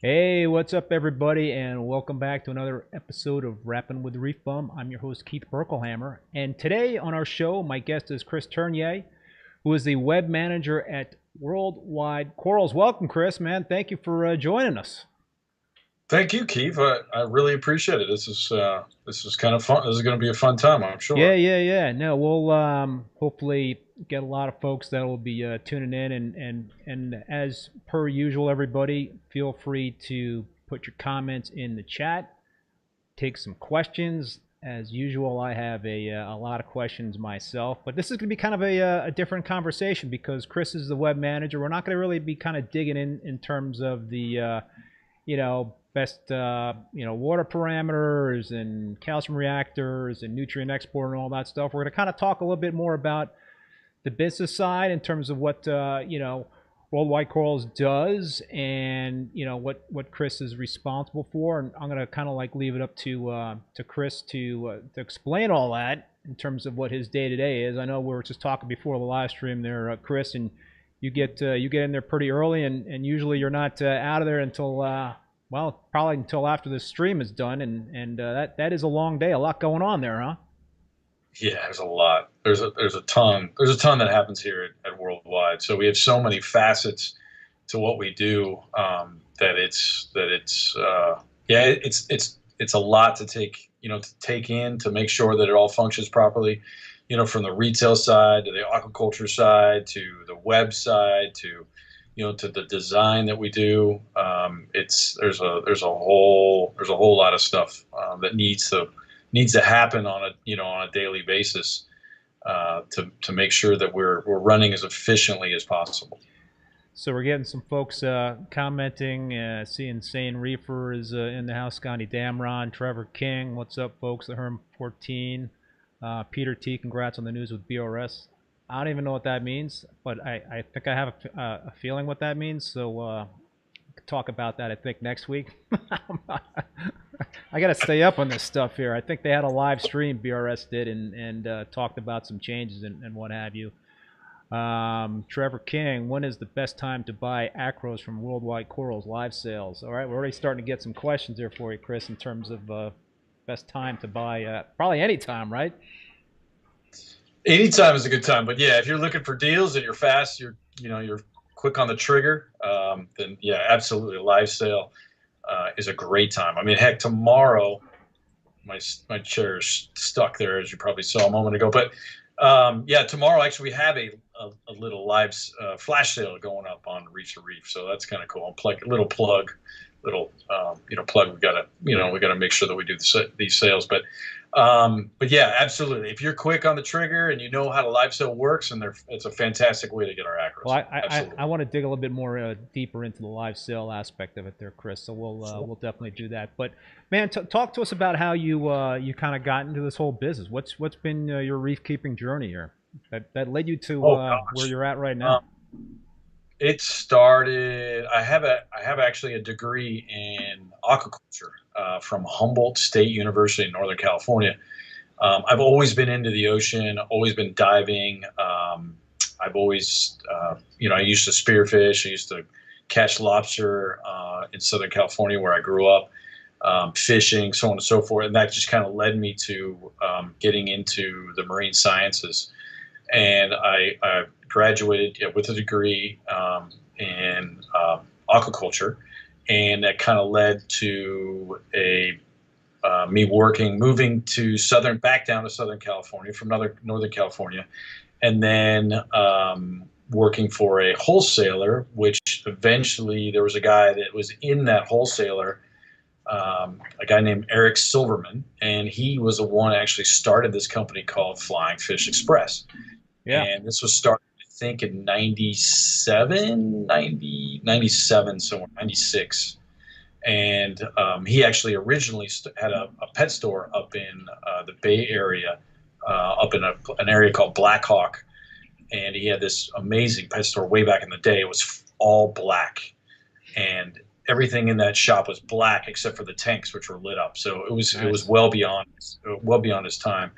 Hey, what's up everybody, and welcome back to another episode of Rappin With ReefBum. I'm your host, Keith Berkelhamer, and today on our show, my guest is Chris Turnier, who is the web manager at Worldwide Corals. Welcome, Chris, man. Thank you for joining us. Thank you, Keith. I really appreciate it. This is kind of fun. This is going to be a fun time, I'm sure. Yeah. No, we'll hopefully get a lot of folks that will be tuning in, and as per usual, everybody, feel free to put your comments in the chat. Take some questions. As usual, I have a lot of questions myself, but this is going to be kind of a different conversation because Chris is the web manager. We're not going to really be kind of digging in terms of the best water parameters and calcium reactors and nutrient export and all that stuff. We're going to kind of talk a little bit more about the business side in terms of what Worldwide Corals does and what Chris is responsible for. And I'm going to kind of like leave it up to Chris to explain all that in terms of what his day-to-day is. I know we were just talking before the live stream there, Chris, and you get in there pretty early, and usually you're not out of there until probably until after the stream is done, and that is a long day. A lot going on there, huh? Yeah, there's a lot. There's a ton that happens here at Worldwide. So we have so many facets to what we do that it's a lot to take in to make sure that it all functions properly. From the retail side to the aquaculture side to the web side to the design that we do. There's a whole lot of stuff that needs to happen on a daily basis to make sure that we're running as efficiently as possible. So we're getting some folks commenting. Seeing Sane Reefer is in the house. Scotty Damron, Trevor King. What's up, folks? The Herm 14. Peter T. Congrats on the news with BRS. I don't even know what that means, but I think I have a feeling what that means. So we can talk about that, I think, next week. I got to stay up on this stuff here. I think they had a live stream, BRS did, and talked about some changes and what have you. Trevor King, when is the best time to buy acros from Worldwide Corals live sales? All right, we're already starting to get some questions here for you, Chris, in terms of best time to buy. Probably any time, right? Anytime is a good time, but yeah, if you're looking for deals and you're fast, you're quick on the trigger, then yeah, absolutely, a live sale is a great time. I mean, heck, tomorrow my chair is stuck there, as you probably saw a moment ago. But yeah, tomorrow actually we have a little live flash sale going up on Reef to Reef, so that's kind of cool. Little plug. We gotta make sure that we do these sales. But yeah, absolutely. If you're quick on the trigger and you know how the live sale works, and it's a fantastic way to get our acros. Well, I want to dig a little bit more deeper into the live sale aspect of it there, Chris. So we'll definitely do that. But man, talk to us about how you kind of got into this whole business. What's been your reef keeping journey here that led you to where you're at right now? It started. I have actually a degree in aquaculture from Humboldt State University in Northern California. I've always been into the ocean, always been diving. I've always, I used to spearfish. I used to catch lobster in Southern California where I grew up, fishing, so on and so forth. And that just kind of led me to getting into the marine sciences. And I graduated with a degree in aquaculture, and that kind of led to me moving back down to Southern California from Northern California, and then working for a wholesaler, which eventually there was a guy that was in that wholesaler, a guy named Eric Silverman, and he was the one that actually started this company called Flying Fish Express. Yeah. And this was started, I think, in 97, somewhere, 96. And he actually originally had a pet store up in the Bay Area, up in an area called Black Hawk. And he had this amazing pet store way back in the day. It was all black. And everything in that shop was black except for the tanks, which were lit up. So it was well beyond his time.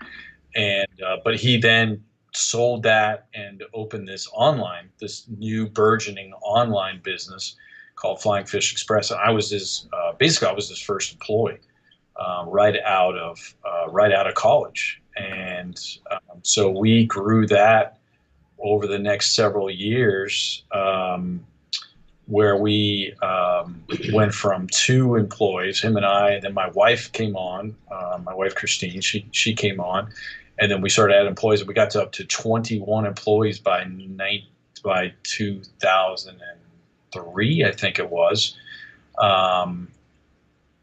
And but he then sold that and opened this new burgeoning online business called Flying Fish Express. And I was his first employee right out of college. And so we grew that over the next several years, where we went from 2 employees, him and I, and then my wife came on, my wife Christine, she came on. And then we started adding employees, and we got to up to 21 employees by 2003, I think it was.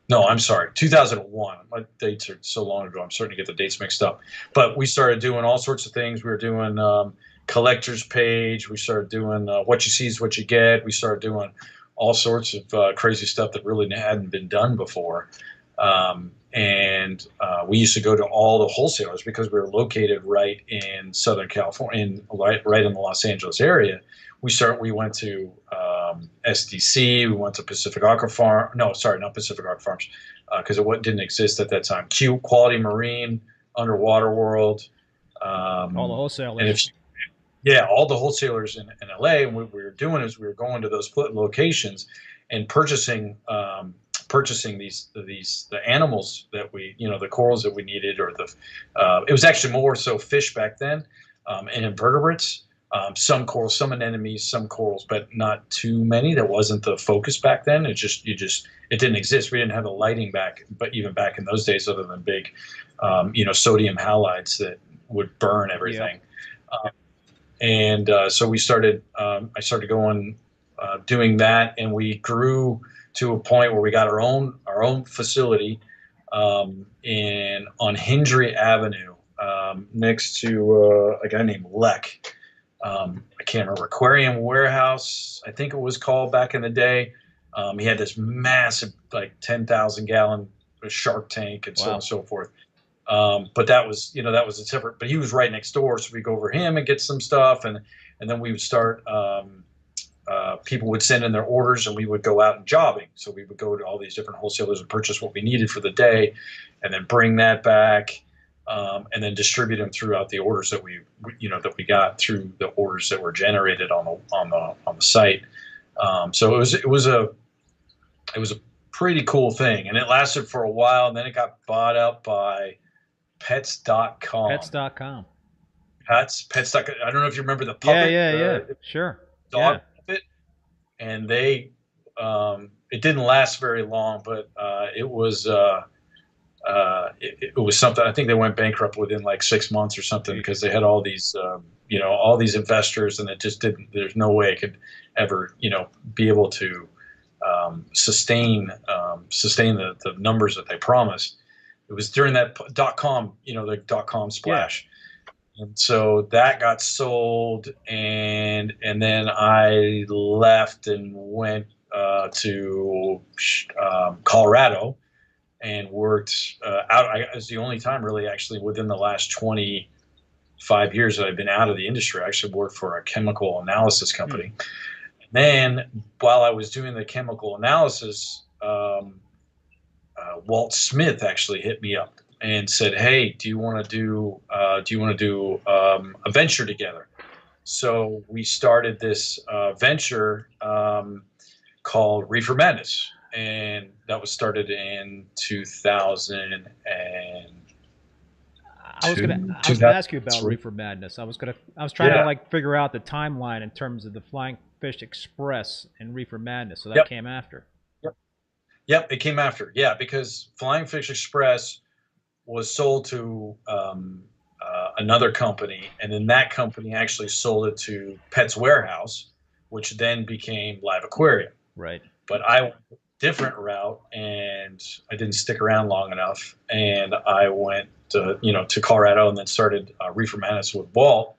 No, I'm sorry, 2001. My dates are so long ago, I'm starting to get the dates mixed up. But we started doing all sorts of things. We were doing collector's page. We started doing what you see is what you get. We started doing all sorts of crazy stuff that really hadn't been done before. And we used to go to all the wholesalers because we were located right in Southern California, right in the Los Angeles area. We went to SDC, we went to Pacific Aqua Farm. No, sorry, not Pacific Aqua Farms, because it didn't exist at that time. Quality Marine, Underwater World. All the wholesalers. All the wholesalers in LA. And what we were doing is we were going to those locations and purchasing the animals that the corals that we needed, or it was actually more so fish back then, and invertebrates, some corals, some anemones, some corals, but not too many. That wasn't the focus back then. It didn't exist. We didn't have the lighting even back in those days, other than big, sodium halides that would burn everything. Yeah. So I started going, doing that, and we grew to a point where we got our own facility on Hindry Avenue, next to a guy named Leck. I can't remember, Aquarium Warehouse, I think it was called back in the day. He had this massive, like 10,000 gallon shark tank and so on and so forth. But that was a separate. But he was right next door, so we go over him and get some stuff, and then we would start. People would send in their orders, and we would go out and jobbing. So we would go to all these different wholesalers and purchase what we needed for the day, and then bring that back, and then distribute them throughout the orders that we got through the orders that were generated on the site. So it was a pretty cool thing, and it lasted for a while, and then it got bought out by Pets.com. Pets.com. Pets.com. I don't know if you remember the puppet. Yeah. Sure. Dog puppet. and they it didn't last very long, but it was it was something. I think they went bankrupt within like 6 months or something because they had all these all these investors, and it just didn't. There's no way it could ever be able to sustain the numbers that they promised. It was during that .com, the .com splash. Yeah. And so that got sold, and then I left and went to Colorado and worked out. I was the only time really actually within the last 25 years that I've been out of the industry. I actually worked for a chemical analysis company. And then while I was doing the chemical analysis, Walt Smith actually hit me up and said, "Hey, do you want to do a venture together?" So we started this venture called Reefer Madness, and that was started in 2000. I was gonna ask you about Reefer Madness. I was trying to like figure out the timeline in terms of the Flying Fish Express and Reefer Madness. So that came after. Yep, it came after. Yeah, because Flying Fish Express was sold to another company, and then that company actually sold it to Pets Warehouse, which then became Live Aquarium. Right. But I went a different route, and I didn't stick around long enough, and I went to Colorado, and then started Reefer Madness with Walt,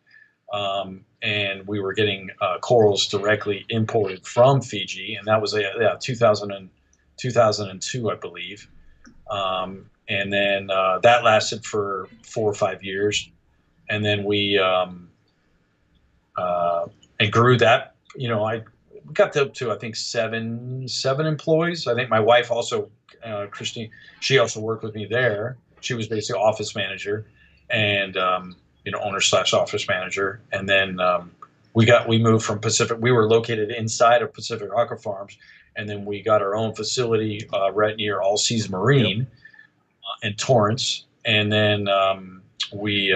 and we were getting corals directly imported from Fiji, and that was 2002, I believe. And then that lasted for 4 or 5 years, and then we and grew that. I got up to I think seven employees. I think my wife also, Christine, she also worked with me there. She was basically office manager, and owner/office manager. And then we moved from Pacific. We were located inside of Pacific Aqua Farms, and then we got our own facility right near All Seas Marine. Yep. In Torrance, and then we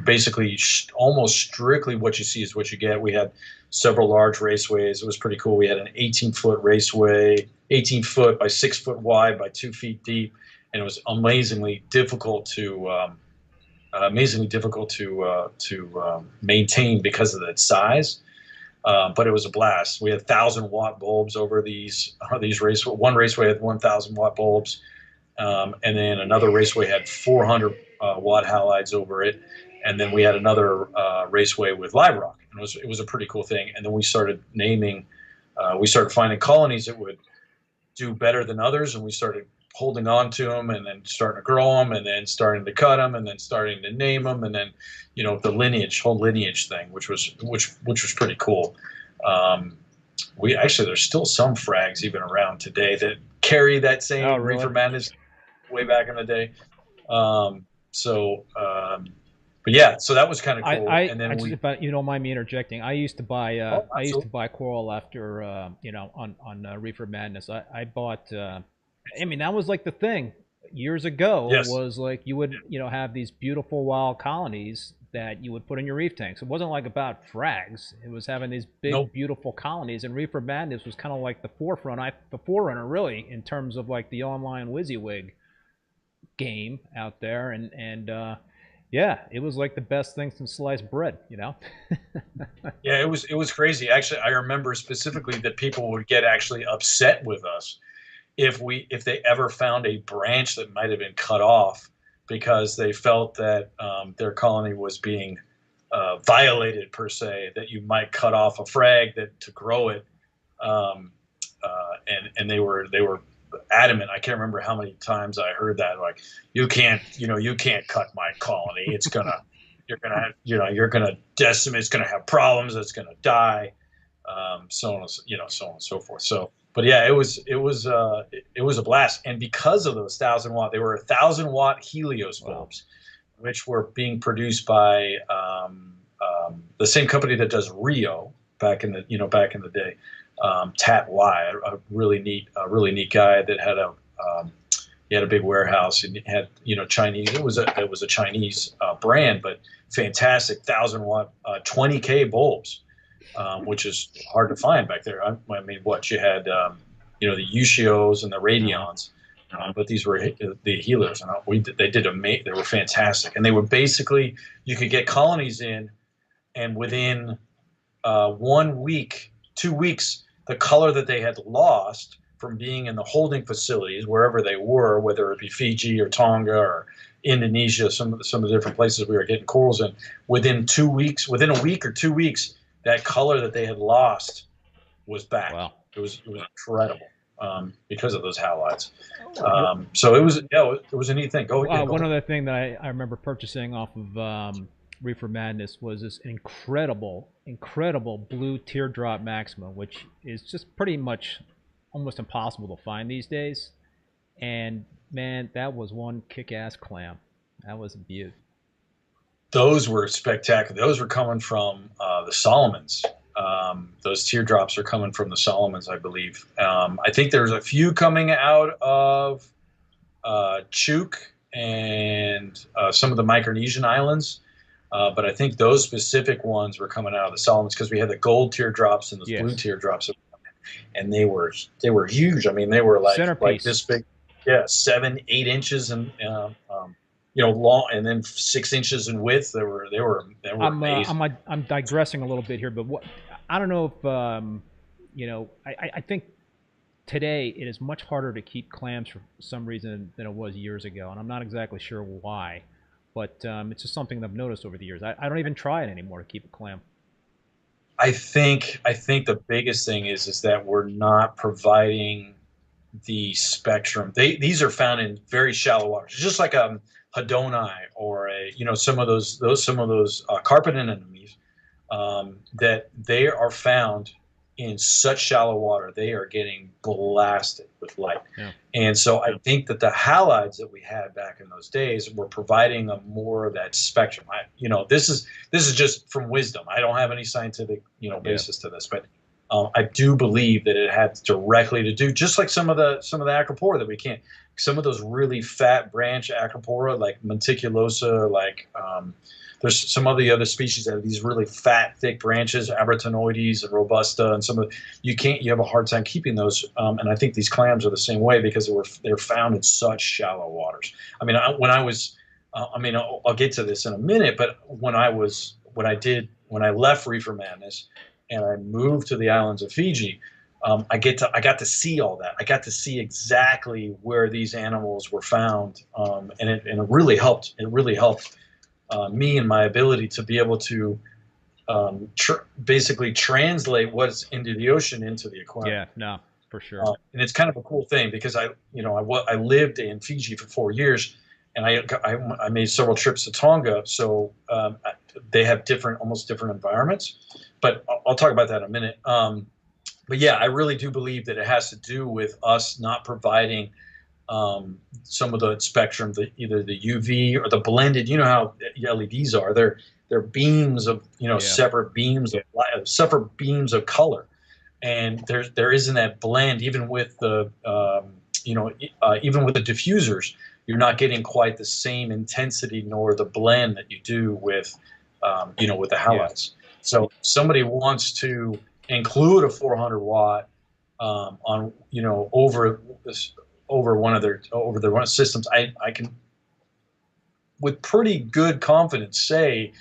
basically almost strictly what you see is what you get. We had several large raceways. It was pretty cool. We had an 18-foot raceway, 18 foot by 6 foot wide by 2 feet deep, and it was amazingly difficult to maintain because of its size. But it was a blast. We had 1,000-watt bulbs over these raceways. One raceway had 1,000-watt bulbs. And then another raceway had 400-watt halides over it, and then we had another raceway with live rock. And it was a pretty cool thing. And then we started we started finding colonies that would do better than others, and we started holding on to them, and then starting to grow them, and then starting to cut them, and then starting to name them, and then the whole lineage thing, which was pretty cool. There's still some frags even around today that carry that same Reefer Madness way back in the day. But yeah, so that was kind of cool. And then if you don't mind me interjecting, I used to buy coral after on Reefer Madness. I bought. That was like the thing years ago. Yes. Was like you would have these beautiful wild colonies that you would put in your reef tanks. It wasn't like about frags. It was having these big, beautiful colonies. And Reefer Madness was kind of like the forerunner, really, in terms of like the online WYSIWYG game out there. And yeah, it was like the best thing since sliced bread, Yeah, it was crazy. Actually, I remember specifically that people would get actually upset with us if they ever found a branch that might have been cut off, because they felt that their colony was being violated per se, that you might cut off a frag to grow it, and they were adamant. I can't remember how many times I heard that, like, you can't cut my colony. You're gonna decimate. It's gonna have problems. It's gonna die. So on and so forth. So. But yeah, it was a blast, and because of those 1,000-watt, they were 1,000-watt Helios bulbs, which were being produced by the same company that does Rio back in the day, Tat Y, a really neat guy that had a big warehouse, and had Chinese. It was a Chinese brand, but fantastic 1,000-watt 20K bulbs. which is hard to find back there. I mean, what you had, you know, the Ushios and the Radions, but these were the healers, and they were fantastic, and they were basically, you could get colonies in, and within 1 week, 2 weeks, the color that they had lost from being in the holding facilities, wherever they were, whether it be Fiji or Tonga or Indonesia, some of the different places we were getting corals in, within 2 weeks, within a week or 2 weeks, that color that they had lost was back. Wow. It was incredible because of those halides. So it was a neat thing. Go one other thing that I remember purchasing off of Reefer Madness was this incredible blue teardrop maxima, which is just pretty much almost impossible to find these days. And man, that was one kick-ass clam. That was a beaut. Those were spectacular. Those were coming from the Solomons. Those teardrops are coming from the Solomons, I believe. I think there's a few coming out of Chuuk and some of the Micronesian islands. But I think those specific ones were coming out of the Solomons because we had the gold teardrops and the blue teardrops, and they were huge. I mean, they were like this big, 7, 8 inches and you know, long, and then 6 inches in width. They were amazing. I'm digressing a little bit here, but I don't know if you know, I think today it is much harder to keep clams for some reason than it was years ago, and I'm not exactly sure why. But it's just something that I've noticed over the years. I don't even try it anymore to keep a clam. I think the biggest thing is that we're not providing the spectrum. These are found in very shallow waters, just like a Hadonii or some of those carpet anemones, that they are found in such shallow water. They are getting blasted with light. Yeah. And so I think that the halides that we had back in those days were providing more of that spectrum. This is just from wisdom. I don't have any scientific basis to this, but I do believe that it had directly to do, just like some of the Acropora that we can't, some of those really fat branch Acropora, like Menticulosa, like there's some of the other species that have these really fat, thick branches, Abratonoides and Robusta, and some of you have a hard time keeping those. And I think these clams are the same way because they're found in such shallow waters. I mean, I'll get to this in a minute, but when I left Reefer Madness and I moved to the islands of Fiji, I got to see all that. I got to see exactly where these animals were found, and it really helped. It really helped me and my ability to be able to basically translate what's into the ocean into the aquarium. Yeah, no, for sure. And it's kind of a cool thing because I lived in Fiji for 4 years, and I made several trips to Tonga, so they have almost different environments. But I'll talk about that in a minute. But yeah, I really do believe that it has to do with us not providing some of the spectrum, either the UV or the blended. You know how LEDs are; they're beams of separate beams of light, separate beams of color, and there isn't that blend. Even with the even with the diffusers, you're not getting quite the same intensity nor the blend that you do with with the halides. Yeah. So somebody wants to include a 400 watt on over one of their systems. I can with pretty good confidence say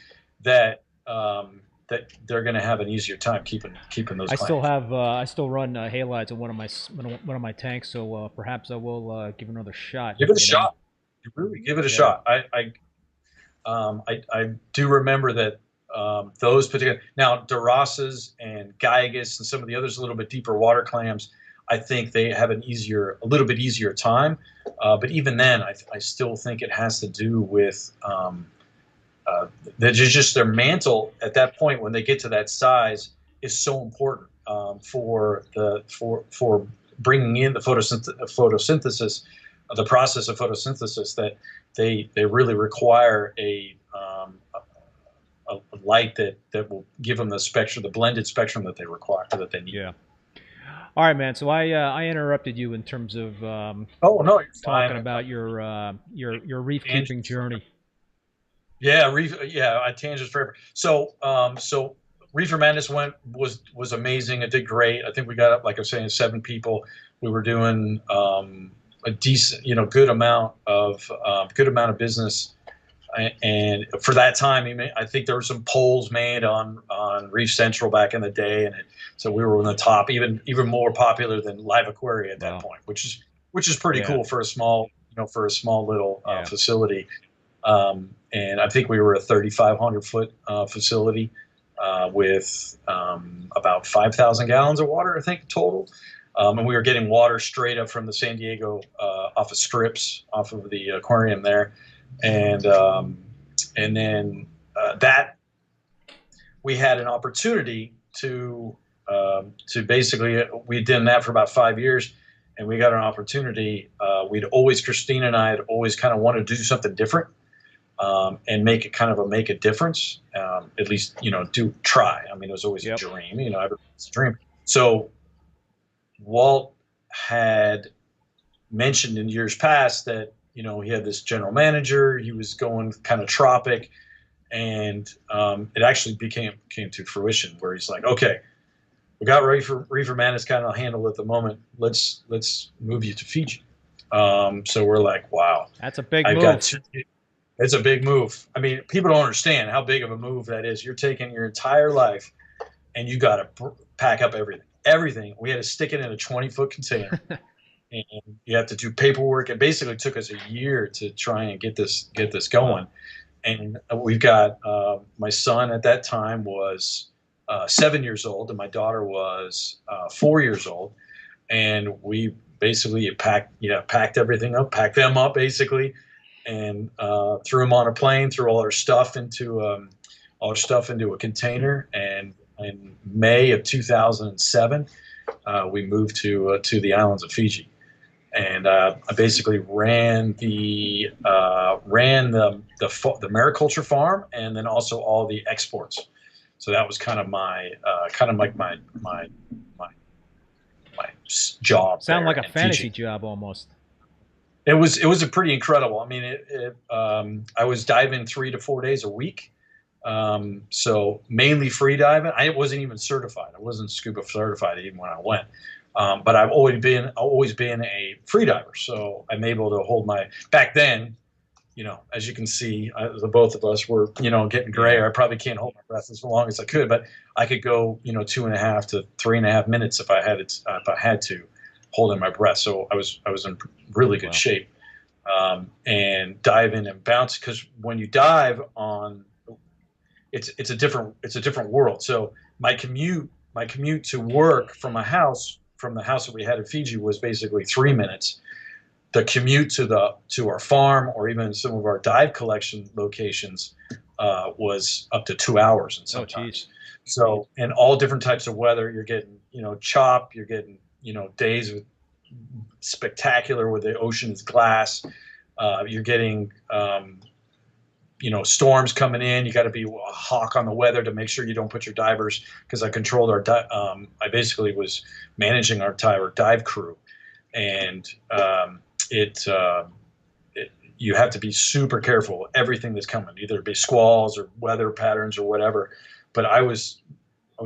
that that they're going to have an easier time keeping those. I still run halides in one of my tanks, so perhaps I will give another shot. Give it a shot. Really give it a shot. I do remember that those particular, now Dorasas and Gygus and some of the others a little bit deeper water clams, I think they have a little bit easier time. But even then, I still think it has to do with just their mantle at that point when they get to that size is so important for bringing in the photosynthesis, the process of photosynthesis, that they really require a light that will give them the spectrum, the blended spectrum that they require, that they need. Yeah. All right, man. So I interrupted you in terms of talking about your reef keeping journey. Yeah, reef. Yeah, I tangent forever. So Reefer Madness was amazing. It did great. I think we got up, like I was saying, 7 people. We were doing a decent, good amount of business. And for that time, I think there were some polls made on Reef Central back in the day, and so we were in the top, even more popular than Live Aquaria at that point, which is pretty cool for a small little facility. And I think we were a 3,500 foot facility with about 5,000 gallons of water, I think, total. And we were getting water straight up from the San Diego off of strips off of the aquarium there. And then that we had an opportunity to basically, we'd done that for about 5 years, and we got an opportunity. Christina and I had always kind of wanted to do something different, and make a difference. At least, try. I mean, it was always a dream, everybody's a dream. So Walt had mentioned in years past that, he had this general manager, he was going kind of tropic, and it actually came to fruition where he's like, okay, we got Reefer Madness kind of handled at the moment. Let's move you to Fiji. So we're like, wow. That's a big move. It's a big move. I mean, people don't understand how big of a move that is. You're taking your entire life and you got to pack up everything. We had to stick it in a 20-foot container. And you have to do paperwork. It basically took us a year to try and get this going. And we've got my son at that time was 7 years old, and my daughter was 4 years old. And we basically packed everything up, packed them up basically, and threw them on a plane, threw all our stuff into a container. And in May of 2007, we moved to the islands of Fiji. And I basically ran the mariculture farm, and then also all the exports. So that was kind of my job. Sound like a fantasy job almost. It was a pretty incredible. I mean, I was diving 3 to 4 days a week. So mainly free diving. I wasn't even certified. I wasn't scuba certified even when I went. But I've always been a free diver, so I'm able to hold my. Back then, as you can see, the both of us were, getting grayer. I probably can't hold my breath as long as I could, but I could go, 2.5 to 3.5 minutes if I had to, holding my breath. So I was in really good shape, and dive in and bounce, because when you dive on, it's a different world. So my commute to work from the house that we had in Fiji was basically 3 minutes. The commute to our farm, or even some of our dive collection locations, was up to 2 hours and sometimes. So, and all different types of weather. You're getting, chop. You're getting, days with spectacular where the ocean is glass. You're getting, storms coming in. You got to be a hawk on the weather to make sure you don't put your divers, because I controlled our I basically was managing our entire dive crew, and you have to be super careful everything that's coming, either it be squalls or weather patterns or whatever. But I was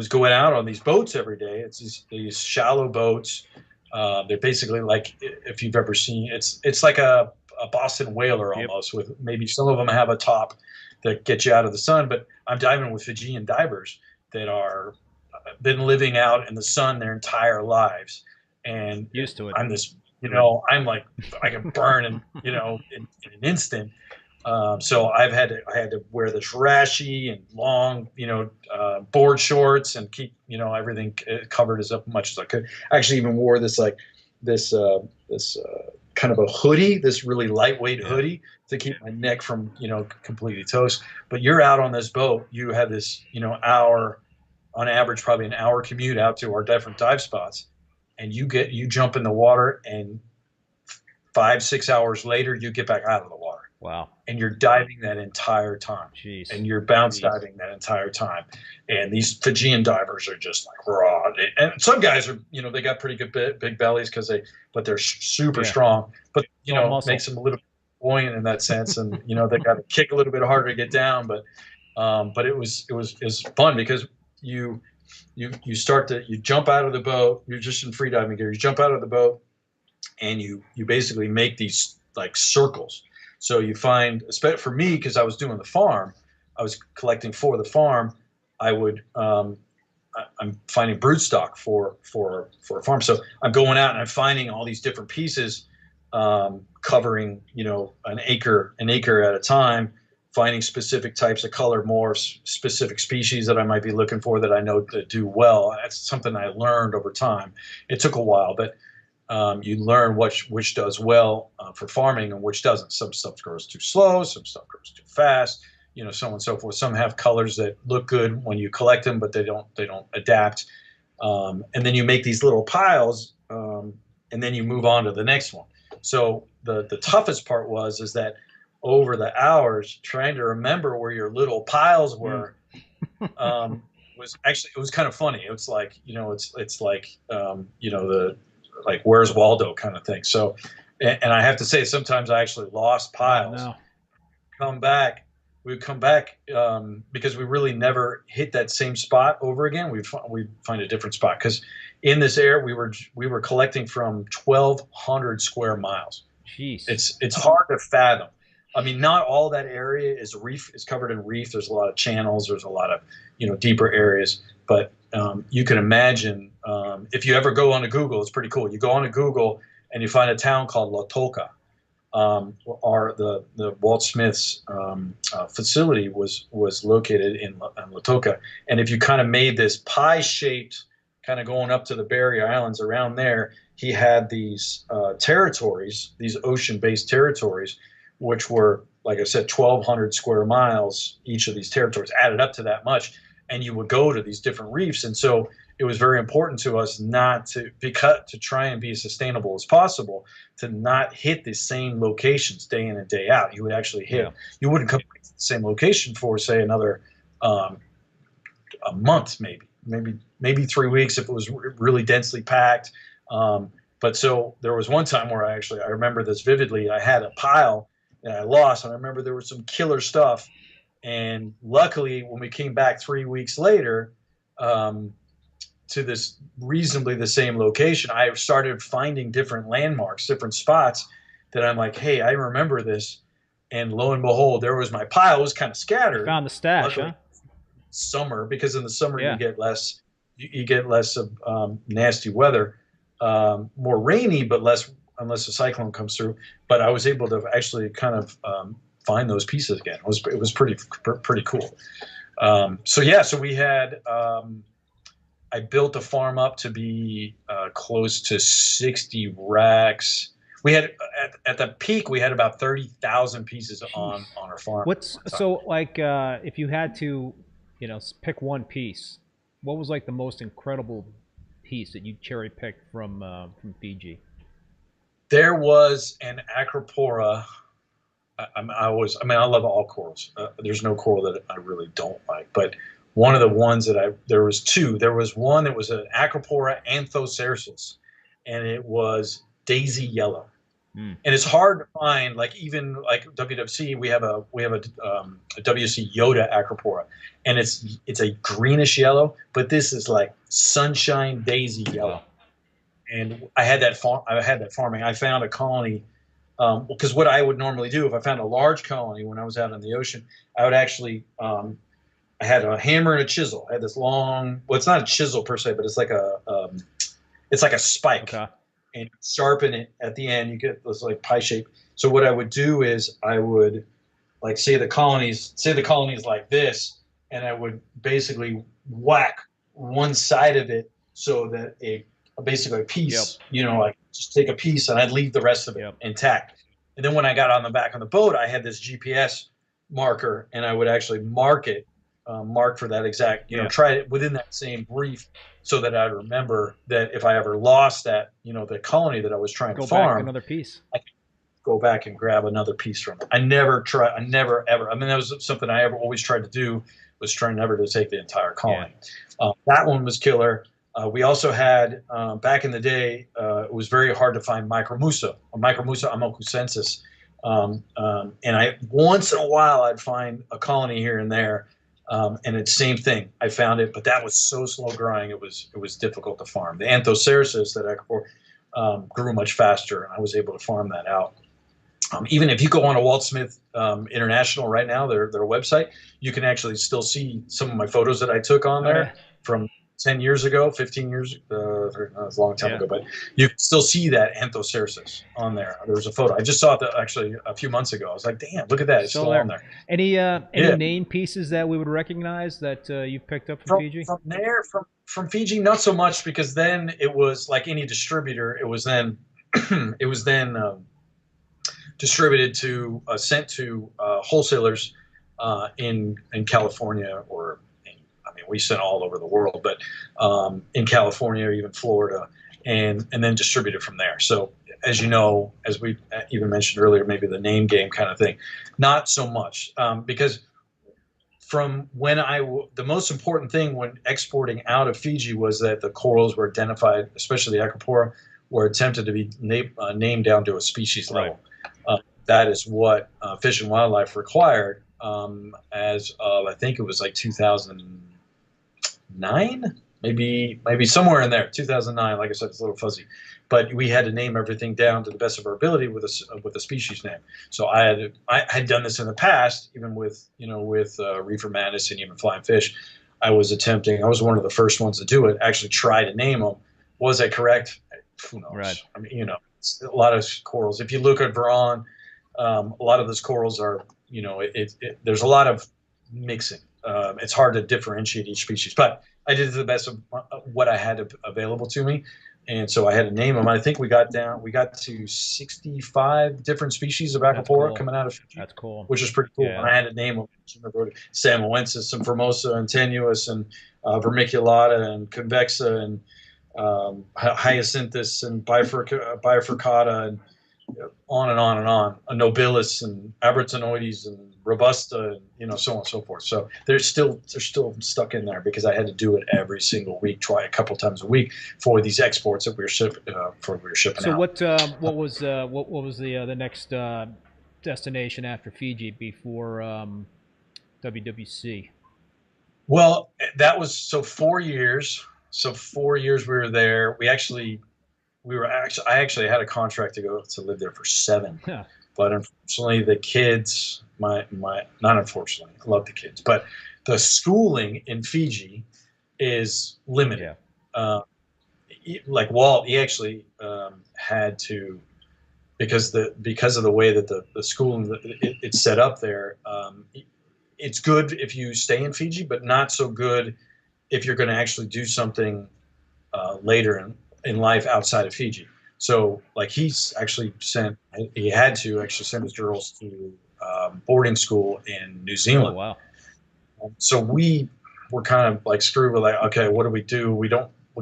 going out on these boats every day. It's these shallow boats. They're basically like, if you've ever seen, it's like a Boston whaler almost, with maybe some of them have a top that gets you out of the sun. But I'm diving with Fijian divers that are been living out in the sun their entire lives, and used to it. I'm this, I'm like, I can burn in an instant. So I had to wear this rashy and long, board shorts, and keep, everything covered as much as I could. I actually even wore this kind of a hoodie, this really lightweight hoodie, to keep my neck from, completely toast. But you're out on this boat, you have this, hour, on average, probably an hour commute out to our different dive spots. And you jump in the water, and 5-6 hours later, you get back out of the water. Wow. And you're diving that entire time. Jeez. And you're bounce diving that entire time. And these Fijian divers are just like raw. And some guys are, they got pretty good big bellies, but they're super strong. But, makes them a little buoyant in that sense. And, they got to kick a little bit harder to get down. But it was fun, because you start to, you jump out of the boat. You're just in freediving gear. You jump out of the boat, and you basically make these like circles. So you find, for me, because I was doing the farm, I was collecting for the farm. I would I'm finding broodstock for a farm. So I'm going out and I'm finding all these different pieces, covering, you know, an acre at a time, finding specific types of color, more specific species that I might be looking for that I know that do well. That's something I learned over time. It took a while, but you learn which does well for farming and which doesn't. Some stuff grows too slow, some stuff grows too fast, you know, so on and so forth. Some have colors that look good when you collect them, but they don't adapt. And then you make these little piles, and then you move on to the next one. So the toughest part is that over the hours, trying to remember where your little piles were, was actually, it was kind of funny. It's like, you know, it's like, you know, like Where's Waldo kind of thing. So, and I have to say, sometimes I actually lost piles. Oh, no. We would come back because we really never hit that same spot over again. We'd find a different spot, because in this area we were collecting from 1,200 square miles. Jeez. It's hard to fathom. I mean, not all that area is covered in reef. There's a lot of channels. There's a lot of, you know, deeper areas. But you can imagine, if you ever go onto Google, it's pretty cool. You go onto Google and you find a town called Lautoka. The Walt Smith's facility was located in Lautoka. And if you kind of made this pie-shaped, kind of going up to the Barrier Islands around there, he had these territories, these ocean-based territories, which were, like I said, 1,200 square miles. Each of these territories added up to that much, and you would go to these different reefs. And so it was very important to us not to try and be as sustainable as possible, to not hit the same locations day in and day out. You would actually you wouldn't come back to the same location for, say, another a month, maybe 3 weeks if it was really densely packed. But so there was one time where I remember this vividly. I had a pile and I lost, and I remember there was some killer stuff. And luckily, when we came back 3 weeks later, to this reasonably the same location, I started finding different landmarks, different spots that I'm like, hey, I remember this. And lo and behold, there was my pile. It was kind of scattered. You found the stash, luckily, huh? Summer, because in the summer you get less of nasty weather, more rainy, but less unless a cyclone comes through. But I was able to actually kind of find those pieces again. It was pretty cool. So we had. I built the farm up to be close to 60 racks. We had at the peak we had about 30,000 pieces on our farm. So like if you had to, you know, pick one piece, what was like the most incredible piece that you cherry picked from Fiji? There was an Acropora. I love all corals. There's no coral that I really don't like, but one of the ones that there was two. There was one that was an Acropora anthocercis, and it was daisy yellow. And it's hard to find. Like even like WWC, we have a WC Yoda Acropora, and it's a greenish yellow, but this is like sunshine daisy yellow. Wow. And I had that farming. I found a colony. Because what I would normally do if I found a large colony when I was out in the ocean, I would actually I had a hammer and a chisel. I had this long, well, it's not a chisel per se, but it's like a spike. Okay. And you sharpen it at the end, you get this like pie shape. So what I would do is I would like say the colony is like this, and I would basically whack one side of it so that basically a piece, you know, like just take a piece and I'd leave the rest of it intact. And then when I got on the back of the boat, I had this GPS marker, and I would actually mark for that exact, try it within that same reef, so that I'd remember that if I ever lost that, the colony that I was trying to farm, back another piece. I could go back and grab another piece from it. I never ever. I mean, that was something I always tried to do, was try never to take the entire colony. Yeah. That one was killer. We also had, back in the day, it was very hard to find Micromusa amocucensis. And once in a while, I'd find a colony here and there. And it's same thing. I found it, but that was so slow growing. It was difficult to farm. The Anthocerasis that I grew much faster, and I was able to farm that out. Even if you go on a Walt Smith International right now, their website, you can actually still see some of my photos that I took on there from 10 years ago, 15 years, it was a long time ago, but you can still see that Anthocerasis on there. There was a photo. I just saw it actually a few months ago. I was like, damn, look at that. It's still on there. Any name pieces that we would recognize that you picked up from Fiji? From Fiji, not so much, because then it was like any distributor. It was then distributed to sent to wholesalers in California, or we sent all over the world, but in California or even Florida, and then distributed from there. So as you know, as we even mentioned earlier, maybe the name game kind of thing, not so much, because from when the most important thing when exporting out of Fiji was that the corals were identified, especially the Acropora, were attempted to be named down to a species level. That is what Fish and Wildlife required as of, I think it was like 2009, maybe somewhere in there, 2009. Like I said, it's a little fuzzy, but we had to name everything down to the best of our ability with a species name. So I had done this in the past, even with Reefer Madness and even Flying Fish. I was one of the first ones to do it. Actually, try to name them. Was I correct? Who knows? Right. I mean, it's a lot of corals. If you look at Veron, a lot of those corals are, there's a lot of mixing. It's hard to differentiate each species, but I did the best of what I had available to me, and so I had to name them. I think we got to 65 different species of Acropora coming out of Fiji. That's cool. Which is pretty cool. Yeah. And I had to name them: Samoensis and Formosa and Tenuous and Vermiculata and Convexa and Hyacinthus and Bifurcata and on and on and on, a Nobilis and Abratonoides and Robusta, and so on and so forth. So they're still stuck in there because I had to do it every single week, try a couple times a week for these exports that we were shipping out. So what was the next destination after Fiji before WWC? Well, that was 4 years. So 4 years we were there. I actually had a contract to live there for 7, but unfortunately the kids, not unfortunately, I love the kids, but the schooling in Fiji is limited. Yeah. Like Walt, he actually had to, because of the way that the schooling it's set up there. It's good if you stay in Fiji, but not so good if you're going to actually do something later in life outside of Fiji. So like he had to actually send his girls to boarding school in New Zealand. Oh, wow. So we were kind of like screwed. We're like, okay, what do we do? We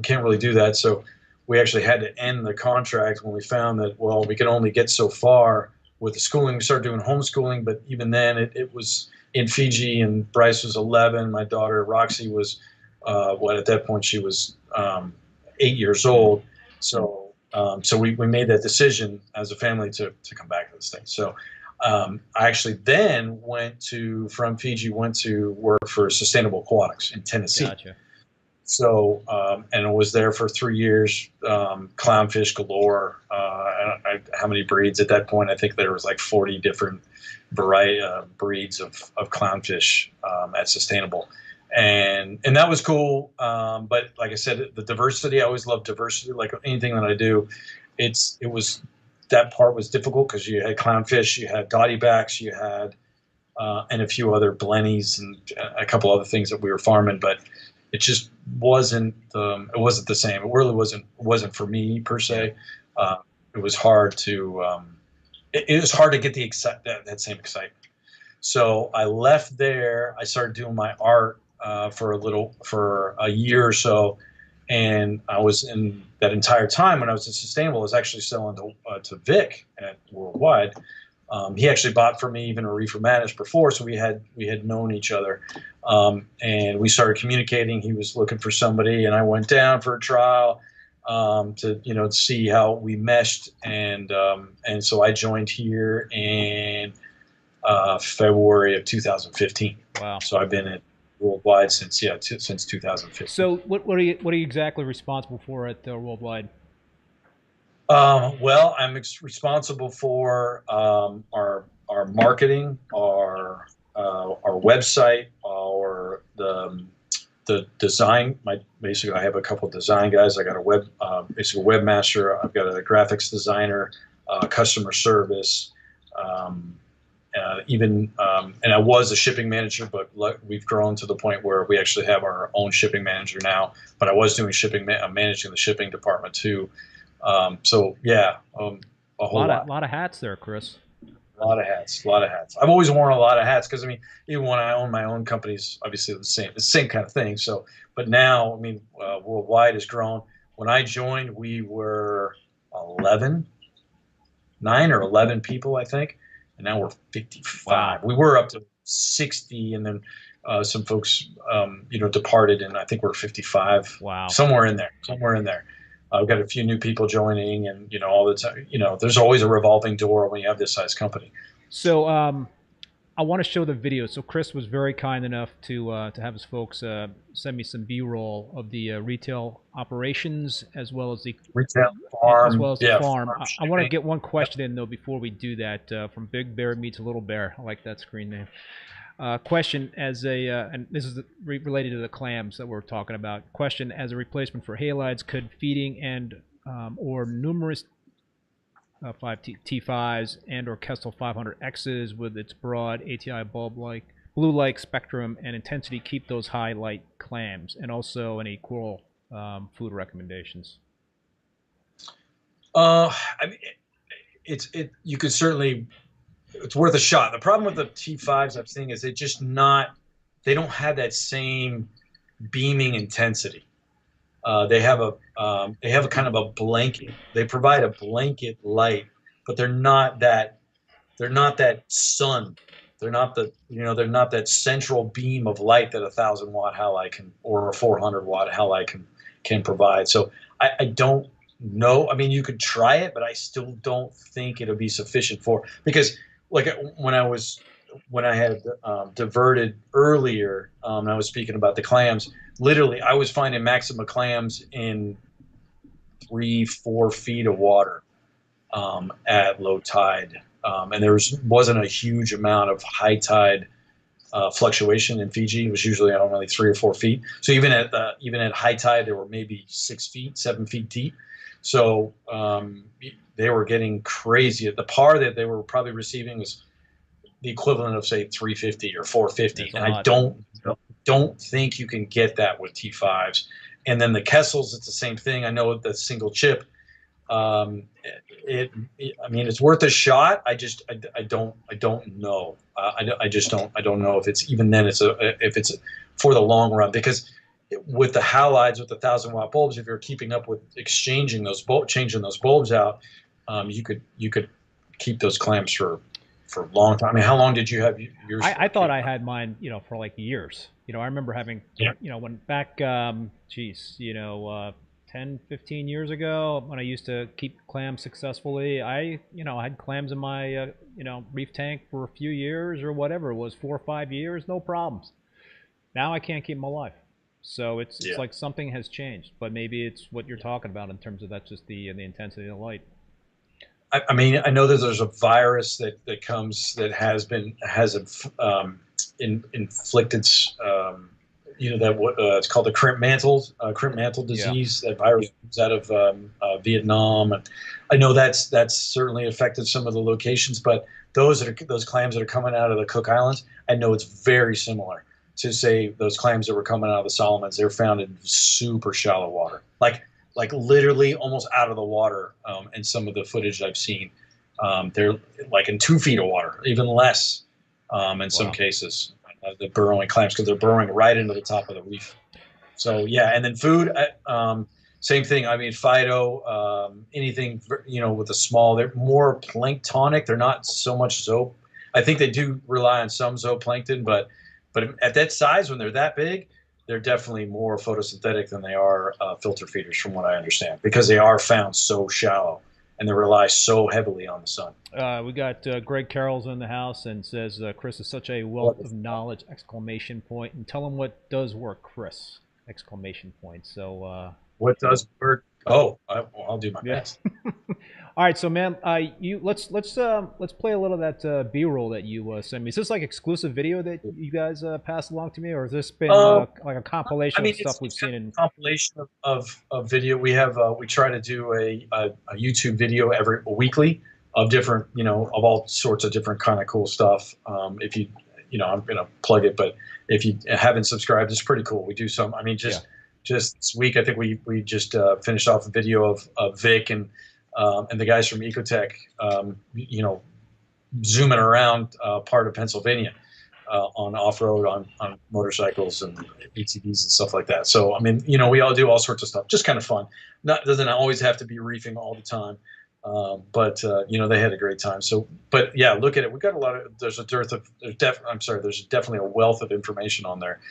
can't really do that. So we actually had to end the contract when we found that, well, we could only get so far with the schooling. We started doing homeschooling, but even then it was in Fiji, and Bryce was 11. My daughter Roxy was, at that point she was 8 years old. So we made that decision as a family to come back to the States. So I actually then from Fiji went to work for Sustainable Aquatics in Tennessee. Gotcha. So and I was there for 3 years, clownfish galore. How many breeds at that point? I think there was like 40 different breeds of clownfish at Sustainable. And that was cool. But like I said, the diversity, I always loved diversity. Like anything that I do, that part was difficult because you had clownfish, you had dottybacks, you had, and a few other blennies and a couple other things that we were farming, but it just wasn't the same. It really wasn't for me per se. It was hard to, it was hard to get that same excitement. So I left there. I started doing my art for a year or so, and I was in that entire time when I was at Sustainable. I was actually selling to Vic at Worldwide. He actually bought for me even a Reefer Madness before, so we had known each other, and we started communicating. He was looking for somebody, and I went down for a trial to see how we meshed, and so I joined here in February of 2015. Wow! So I've been at worldwide since since 2015. So what are you exactly responsible for at Worldwide? Well, I'm responsible for our marketing, our website, the design. Basically, I have a couple of design guys. I got a basically a webmaster. I've got a graphics designer, customer service, and I was a shipping manager, but we've grown to the point where we actually have our own shipping manager now. But I was doing shipping, managing the shipping department too. So yeah, a whole lot. A lot of hats there, Chris. A lot of hats, a lot of hats. I've always worn a lot of hats because I mean, even when I own my own companies, obviously the same kind of thing. So, but now, I mean, Worldwide has grown. When I joined, we were 9 or 11 people, I think, and now we're 55. Wow. We were up to 60, and then some folks, departed, and I think we're 55. Wow, somewhere in there. I've got a few new people joining, and all the time. There's always a revolving door when you have this size company. So I want to show the video. So Chris was very kind enough to have his folks send me some B-roll of the retail operations as well as the retail farm, as well as the farm. I want to get one question in though before we do that. From Big Bear Meets Little Bear. I like that screen name. Question as a, and this is related to the clams that we're talking about. Question as a replacement for halides, could feeding and or numerous 5T5s and or Kestel 500Xs with its broad ATI bulb-like, blue-like spectrum and intensity keep those high light clams, and also any coral food recommendations? I mean, you could certainly. It's worth a shot. The problem with the T5s I'm seeing is they don't have that same beaming intensity. They have a kind of a blanket. They provide a blanket light, but they're not that sun. They're not that central beam of light that a 1,000-watt halide or a 400-watt halide can provide. So I don't know. I mean, you could try it, but I still don't think it'll be sufficient because. Like when I had diverted earlier, and I was speaking about the clams. Literally, I was finding maxima clams in 3-4 feet of water at low tide, and there wasn't a huge amount of high tide fluctuation in Fiji. It was usually only 3 or 4 feet. So even at high tide, there were maybe 6 feet, 7 feet deep. So they were getting crazy. The par that they were probably receiving was the equivalent of say 350 or 450, and I don't think you can get that with T5s. And then the Kessels, it's the same thing. I know the single chip. I mean, it's worth a shot. I don't know. I don't know if it's even then. If it's for the long run, because with the halides, with the 1,000-watt bulbs, if you're keeping up with changing those bulbs out, you could keep those clams for a long time. I mean, how long did you have yours? I thought I had mine, for like years. I remember having, when back, 10, 15 years ago, when I used to keep clams successfully, I had clams in my, reef tank for a few years or whatever it was, 4 or 5 years, no problems. Now I can't keep them alive. So it's like something has changed, but maybe it's what you're talking about in terms of that's just the intensity of the light. I mean, I know that there's a virus that comes that has inflicted, it's called the crimp mantle disease. That virus comes out of Vietnam, and I know that's certainly affected some of the locations. But those clams that are coming out of the Cook Islands, I know it's very similar to say those clams that were coming out of the Solomons. They're found in super shallow water, like literally almost out of the water. And some of the footage I've seen, they're like in 2 feet of water, even less in some cases. The burrowing clams, because they're burrowing right into the top of the reef. So yeah, and then food, same thing. I mean, Fido, anything with a small, they're more planktonic. They're not so much zo. I think they do rely on some zooplankton, but at that size, when they're that big, they're definitely more photosynthetic than they are filter feeders, from what I understand, because they are found so shallow. and they rely so heavily on the sun. We got Greg Carroll's in the house and says, Chris is such a wealth of knowledge, exclamation point. And tell him what does work, Chris, exclamation point. So what does work? Oh, I'll do my best. All right, so man, let's play a little of that B-roll that you sent me. Is this like exclusive video that you guys passed along to me, or has this been like a compilation of stuff we've seen in compilation of video? We have we try to do a YouTube video weekly of different, of all sorts of different kind of cool stuff. If you I'm gonna plug it, but if you haven't subscribed, it's pretty cool. We do some. I mean, just this week, I think we just finished off a video of Vic and the guys from Ecotech, zooming around part of Pennsylvania on off-road, on motorcycles and ATVs and stuff like that. So, I mean, we all do all sorts of stuff, just kind of fun. Doesn't always have to be reefing all the time, but they had a great time. So, but yeah, look at it. We got a lot of. There's definitely a wealth of information on there.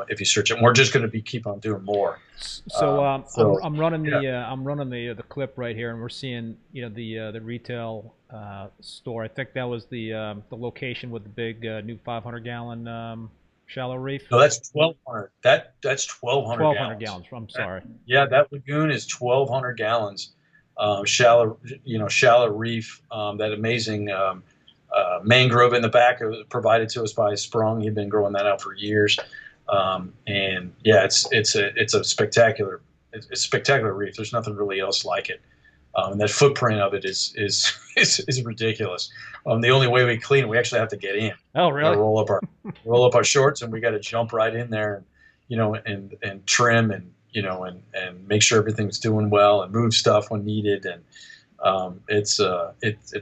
If you search it, and we're just going to keep on doing more. So, I'm running the clip right here, and we're seeing the retail store. I think that was the location with the big new 500-gallon shallow reef. No, that's 1,200. That's 1,200 gallons. I'm sorry. That lagoon is 1,200 gallons. Shallow reef. That amazing mangrove in the back provided to us by Sprung. He'd been growing that out for years. And yeah, it's a spectacular reef. There's nothing really else like it. And that footprint of it is ridiculous. The only way we clean it, we actually have to get in. Oh, really? Roll up our shorts, and we got to jump right in there, and trim and make sure everything's doing well and move stuff when needed. And it's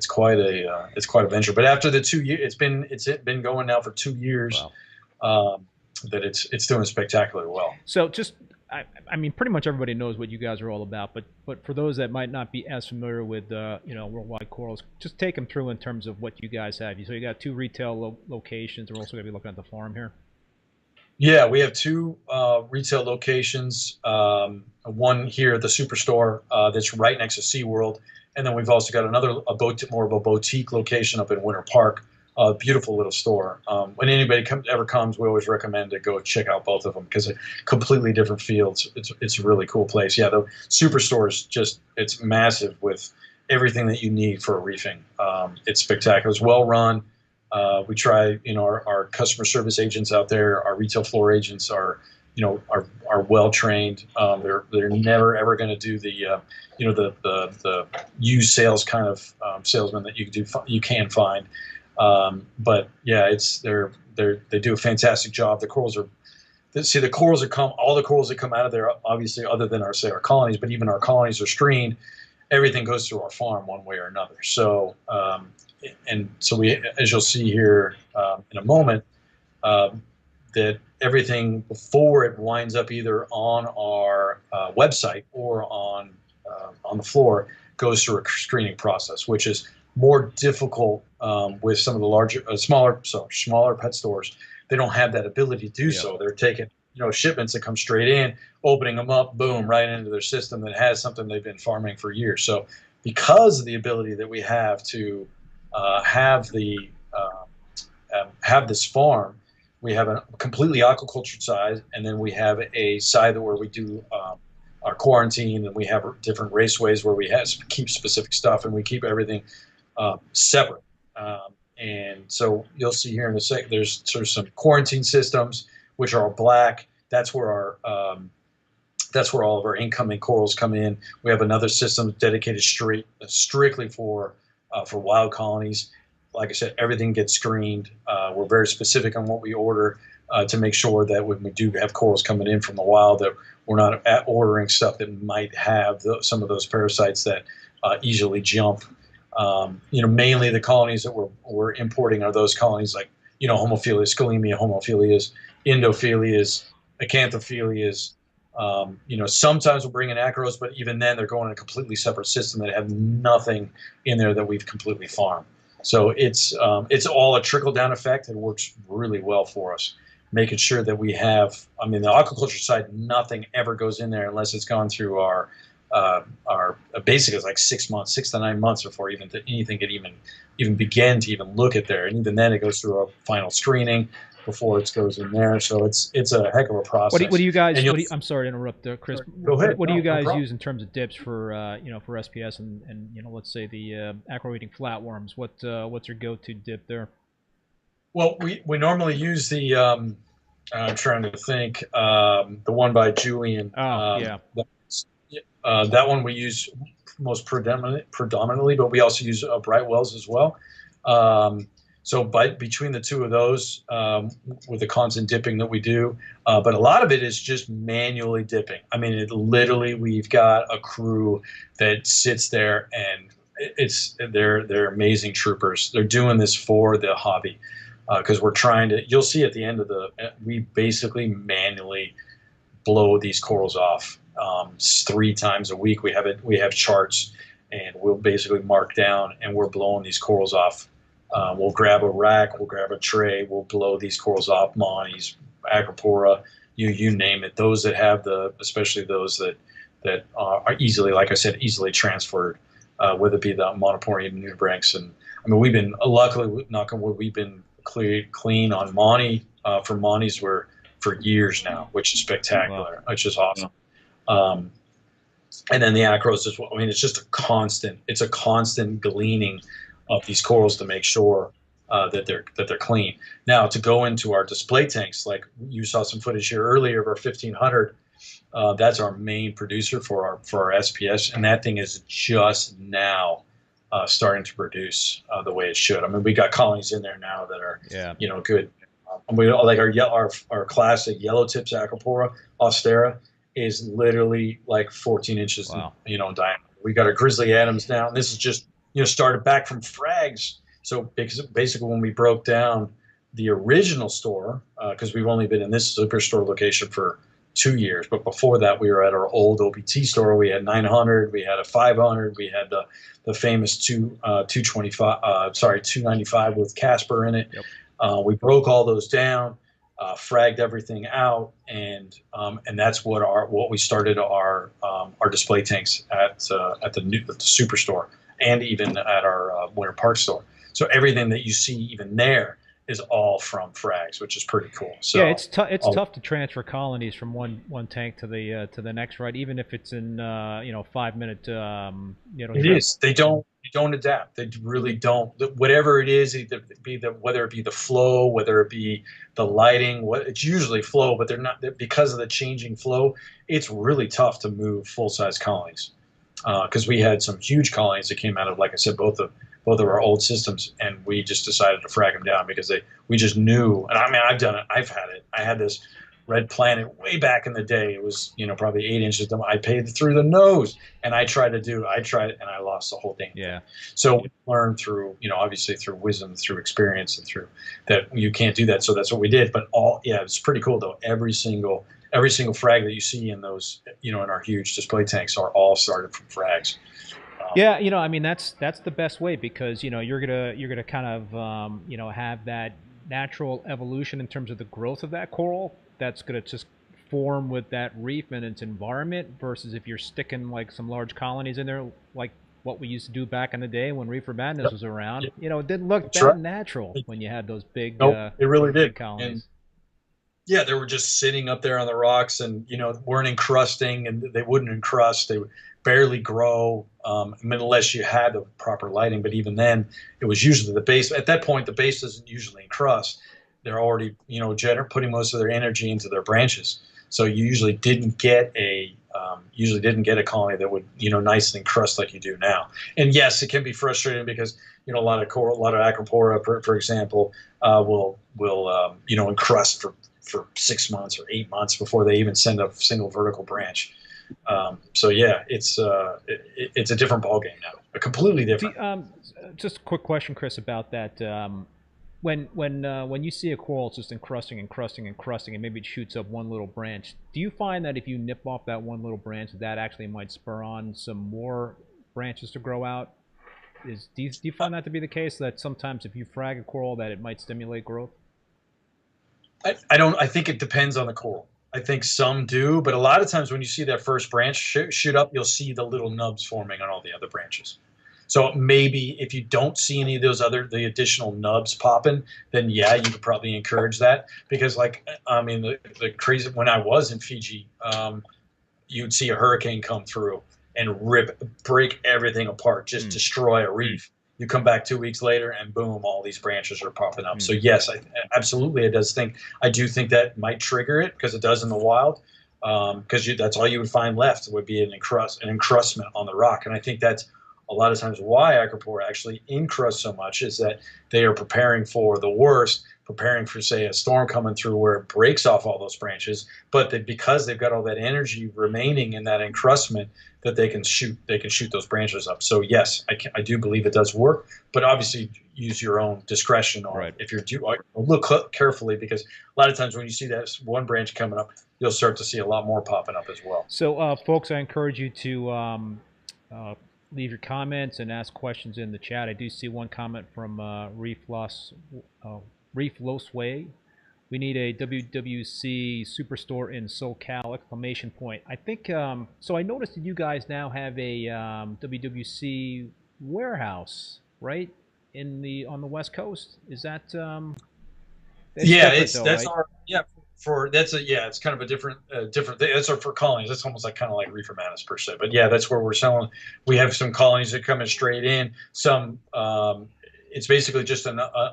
quite a venture. But after the 2 years, it's been going now for 2 years. Wow. That it's doing spectacularly well. So I mean, pretty much everybody knows what you guys are all about, but for those that might not be as familiar with Worldwide Corals, just take them through in terms of what you guys have. So you got 2 retail locations. We're also going to be looking at the farm here. Yeah, we have 2 retail locations. One here at the Superstore that's right next to SeaWorld, and then we've also got more of a boutique location up in Winter Park. A beautiful little store. When anybody ever comes, we always recommend to go check out both of them because they're completely different fields. It's a really cool place. Yeah, the Superstore is it's massive with everything that you need for reefing. It's spectacular. It's well run. We try, our customer service agents out there, our retail floor agents are well trained. They're never ever going to do the used sales kind of salesman that you can find. But yeah, they do a fantastic job. The corals all the corals that come out of there, obviously, other than our colonies, but even our colonies are screened. Everything goes through our farm one way or another. So, so we, as you'll see here in a moment, that everything before it winds up either on our website or on the floor goes through a screening process, which is more difficult with some of the smaller pet stores. They don't have that ability to do so. They're taking shipments that come straight in, opening them up, boom, right into their system that has something they've been farming for years. So because of the ability that we have to have this farm, we have a completely aquaculture side, and then we have a side where we do our quarantine, and we have different raceways where we keep specific stuff, and we keep everything separate. And so you'll see here in a sec, there's sort of some quarantine systems, which are black. That's where all of our incoming corals come in. We have another system dedicated strictly for wild colonies. Like I said, everything gets screened. We're very specific on what we order to make sure that when we do have corals coming in from the wild, that we're not ordering stuff that might have some of those parasites that easily jump. Mainly the colonies that we're importing are those colonies like, Homophilias, Scalemia, Homophilias, Endophilias, Acanthophilias. Sometimes we'll bring in acros, but even then they're going in a completely separate system that have nothing in there that we've completely farmed. So it's all a trickle-down effect and works really well for us, making sure that we have, the aquaculture side, nothing ever goes in there unless it's gone through our are basically like 6 months, 6 to 9 months before anything could even begin to even look at there. And even then, it goes through a final screening before it goes in there. So it's a heck of a process. What do you guys? I'm sorry to interrupt, Chris. Go ahead. What do you guys use in terms of dips for for SPS and let's say the acclimating flatworms? What's your go-to dip there? Well, we normally use the I'm trying to think the one by Julian. Oh yeah. That one we use most predominantly, but we also use Brite wells as well. So between the two of those, with the constant dipping that we do, but a lot of it is just manually dipping. I mean, we've got a crew that sits there, and they're amazing troopers. They're doing this for the hobby, because we're trying to. You'll see at the end of we basically manually blow these corals off 3 times a week. We have charts, and we'll basically mark down, and we're blowing these corals off. We'll grab a rack, we'll grab a tray, we'll blow these corals off, Monties, Acropora, you name it. Those that have especially those that are easily, like I said, easily transferred, whether it be the monoporium nudibranchs. And I mean, we've been, luckily, knock on wood, we've been clean on Monty, for Monties for years now, which is spectacular, which is awesome. And then the acros as well. I mean, it's just a constant gleaning of these corals to make sure that they're clean. Now, to go into our display tanks, like you saw some footage here earlier of our 1500, that's our main producer for our SPS, and that thing is just now starting to produce the way it should. I mean, we got colonies in there now that are good. We like our classic yellow tips Acropora Austera is literally like 14 inches in diameter. We got our Grizzly Adams now, and this is just started back from Frags. So basically, when we broke down the original store, because we've only been in this superstore location for 2 years, but before that, we were at our old OBT store. We had 900, we had a 500, we had the famous 295 with Casper in it. Yep. We broke all those down, fragged everything out, and that's what we started our display tanks at the superstore. And even at our Winter Park store. So everything that you see even there is all from Frags, which is pretty cool. So yeah, it's tough to transfer colonies from one tank to the next, right? Even if it's in 5 minute It is. They don't adapt. They really don't. Whatever it is, whether it be the flow, whether it be the lighting, it's usually flow, but they're not, because of the changing flow. It's really tough to move full size colonies. Because we had some huge colonies that came out of, like I said, both of our old systems, and we just decided to frag them down because we just knew. And I mean, I've done it. I've had it. I had this red planet way back in the day. It was probably 8 inches. I paid through the nose, and I tried it, and I lost the whole thing. Yeah. So we learned through obviously through wisdom, through experience, and through that you can't do that. So that's what we did. But it's pretty cool though. Every single frag that you see in those, in our huge display tanks are all started from frags. Yeah, I mean that's the best way, because you're gonna kind of have that natural evolution in terms of the growth of that coral that's gonna just form with that reef and its environment, versus if you're sticking like some large colonies in there, like what we used to do back in the day when Reefer Madness was around. It didn't look that natural when you had those big it really did colonies. And yeah, they were just sitting up there on the rocks, and weren't encrusting, and they wouldn't encrust. They would barely grow, unless you had the proper lighting. But even then, it was usually the base. At that point, the base doesn't usually encrust. They're already putting most of their energy into their branches. So you usually didn't get a colony that would nicely encrust like you do now. And yes, it can be frustrating because a lot of Acropora, for example, will encrust for 6 months or 8 months before they even send a single vertical branch. So yeah, it's a different ballgame now, a completely different. Just a quick question, Chris, about that. When you see a coral, it's just encrusting, and maybe it shoots up one little branch. Do you find that if you nip off that one little branch, that actually might spur on some more branches to grow out? Do you find that to be the case, that sometimes if you frag a coral, that it might stimulate growth? I don't. I think it depends on the coral. I think some do, but a lot of times when you see that first branch shoot up, you'll see the little nubs forming on all the other branches. So maybe if you don't see any of those the additional nubs popping, then yeah, you could probably encourage that, because like, I mean, the crazy, when I was in Fiji, you'd see a hurricane come through and break everything apart, just destroy a reef. You come back 2 weeks later and boom, all these branches are popping up. So yes, absolutely, I do think that might trigger it, because it does in the wild. Because that's all you would find left would be an encrustment on the rock. And I think that's a lot of times why Acropora actually encrusts so much, is that they are preparing for the worst, preparing for, say, a storm coming through where it breaks off all those branches, but because they've got all that energy remaining in that encrustment, that they can shoot those branches up. So yes, I do believe it does work, but obviously use your own discretion on if you're look carefully, because a lot of times when you see that one branch coming up, you'll start to see a lot more popping up as well. So folks, I encourage you to leave your comments and ask questions in the chat. I do see one comment from Reef Losway. We need a WWC superstore in SoCal! Exclamation point. I think so. I noticed that you guys now have a WWC warehouse, right, on the West Coast. Is that? Yeah, that's our it's kind of a different thing. That's for colonies. That's almost kind of like Reefer Madness per se. But yeah, that's where we're selling. We have some colonies that come in straight in. Some it's basically just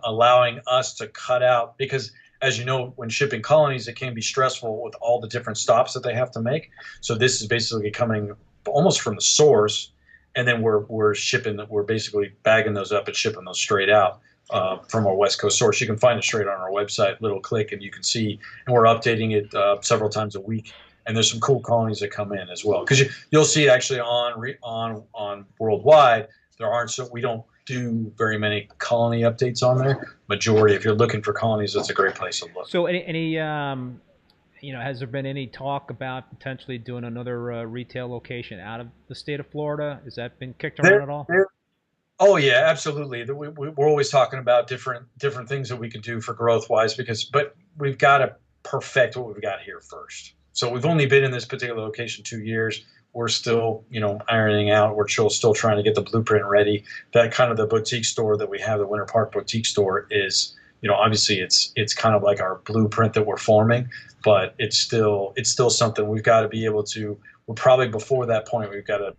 allowing us to cut out, because as you know, when shipping colonies, it can be stressful with all the different stops that they have to make. So this is basically coming almost from the source, and then we're basically bagging those up and shipping those straight out from our West Coast source. You can find it straight on our website, little click, and you can see, and we're updating it several times a week. And there's some cool colonies that come in as well, because you'll see actually on worldwide, we don't do very many colony updates on there. Majority, if you're looking for colonies, that's a great place to look. So any has there been any talk about potentially doing another retail location out of the state of Florida? Has that been kicked around at all? Oh yeah, absolutely. We're always talking about different things that we could do for growth wise, but we've got to perfect what we've got here first. So we've only been in this particular location 2 years. We're still, ironing out. We're still trying to get the blueprint ready. That kind of the boutique store that we have, the Winter Park boutique store, is, obviously it's kind of like our blueprint that we're forming, but it's still something we've got to be able to. We're probably before that point. We've got to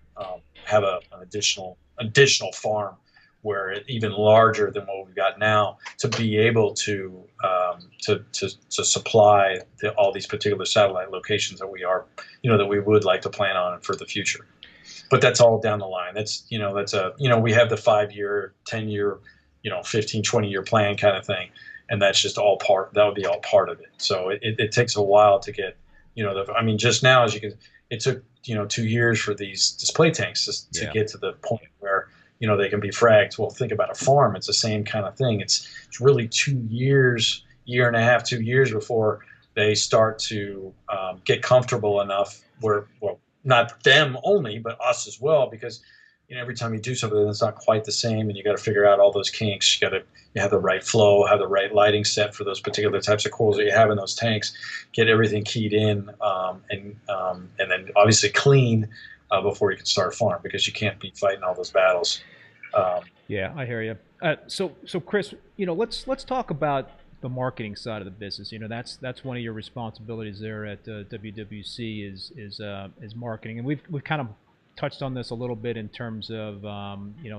have an additional farm where it's even larger than what we've got now, to be able to supply all these particular satellite locations that that we would like to plan on for the future. But that's all down the line. That's we have the 5-year, 10-year, 15, 20-year plan kind of thing, and that's just all part. That would be all part of it. So it takes a while to get just now, as you can, it took 2 years for these display tanks to get to the point where they can be fragged. Well, think about a farm. It's the same kind of thing. It's really 2 years, year and a half, 2 years before they start to get comfortable enough where, well, not them only, but us as well, because every time you do something that's not quite the same, and you got to figure out all those kinks. You have the right flow, have the right lighting set for those particular types of corals that you have in those tanks, get everything keyed in, and then obviously clean before you can start a farm, because you can't be fighting all those battles. Yeah, I hear you. So Chris, let's talk about the marketing side of the business. That's one of your responsibilities there at WWC is marketing, and we've kind of touched on this a little bit in terms of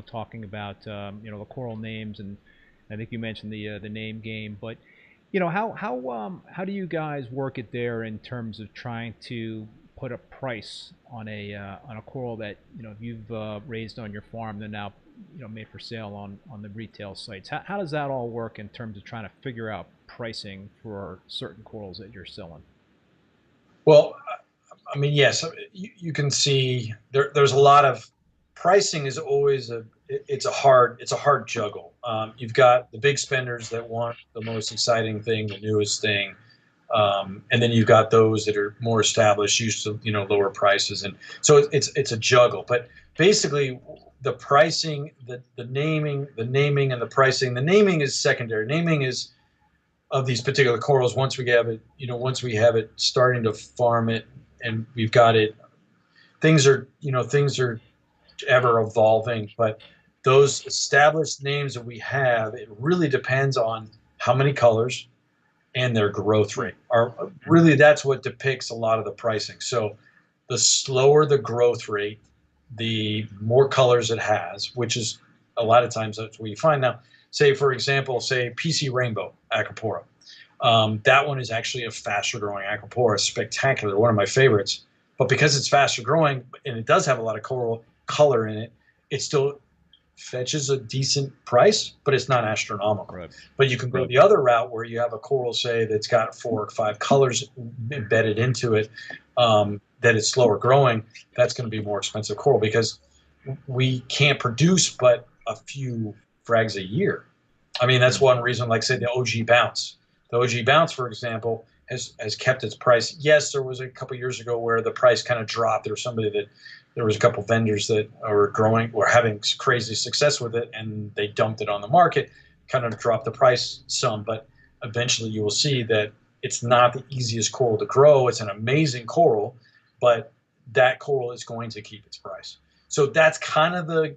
talking about the coral names, and I think you mentioned the name game. But how do you guys work it there in terms of trying to put a price on a coral that you've raised on your farm, and now made for sale on the retail sites? How does that all work in terms of trying to figure out pricing for certain corals that you're selling? Well, yes, you can see there's a lot of pricing is always it's a hard juggle. You've got the big spenders that want the most exciting thing, the newest thing, and then you've got those that are more established, used to lower prices, and so it's a juggle. But basically, the pricing, the naming and the pricing. The naming is secondary. Naming is these particular corals, once we have it, once we have it starting to farm it and we've got it, things are ever evolving, but those established names that we have, it really depends on how many colors and their growth rate. Really, that's what depicts a lot of the pricing. So the slower the growth rate, the more colors it has, which is a lot of times that's what you find. Now, say, for example, PC Rainbow Acropora. That one is actually a faster growing Acropora, spectacular, one of my favorites. But because it's faster growing and it does have a lot of color in it, it still fetches a decent price, but it's not astronomical. Right. But you can go the other route where you have a coral, say, that's got 4 or 5 colors embedded into it, that it's slower growing. That's going to be more expensive coral because we can't produce but a few frags a year. I mean, that's one reason, like, say, the OG Bounce. The OG Bounce, for example, has kept its price. Yes, there was a couple years ago where the price kind of dropped. There was a couple vendors that were having crazy success with it, and they dumped it on the market, kind of dropped the price some. But eventually you will see that it's not the easiest coral to grow. It's an amazing coral, but that coral is going to keep its price. So that's kind of the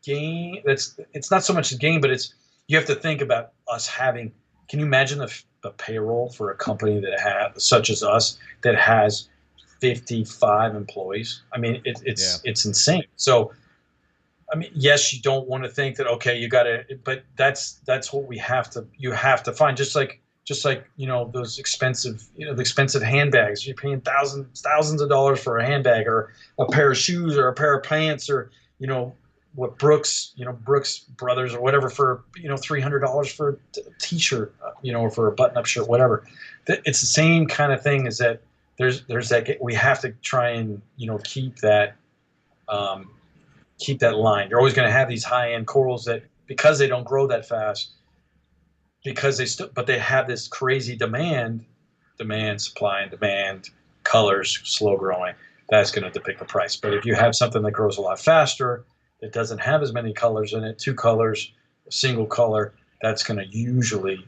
game. It's not so much the game, but you have to think about us having. Can you imagine the payroll for a company such as us that has 55 employees? I mean, it's insane. So, I mean, yes, you don't want to think that, okay, you got to, but that's what you have to find. Just like those expensive, the expensive handbags. You're paying thousands of dollars for a handbag or a pair of shoes or a pair of pants or what Brooks Brothers or whatever for $300 for a t-shirt, or for a button-up shirt, whatever. It's the same kind of thing. Is that there's that we have to try and keep that line. You're always going to have these high-end corals that, because they don't grow that fast, but they have this crazy demand, supply and demand, colors, slow growing. That's going to depict the price. But if you have something that grows a lot faster, that doesn't have as many colors in it, 2 colors, a single color, that's going to usually,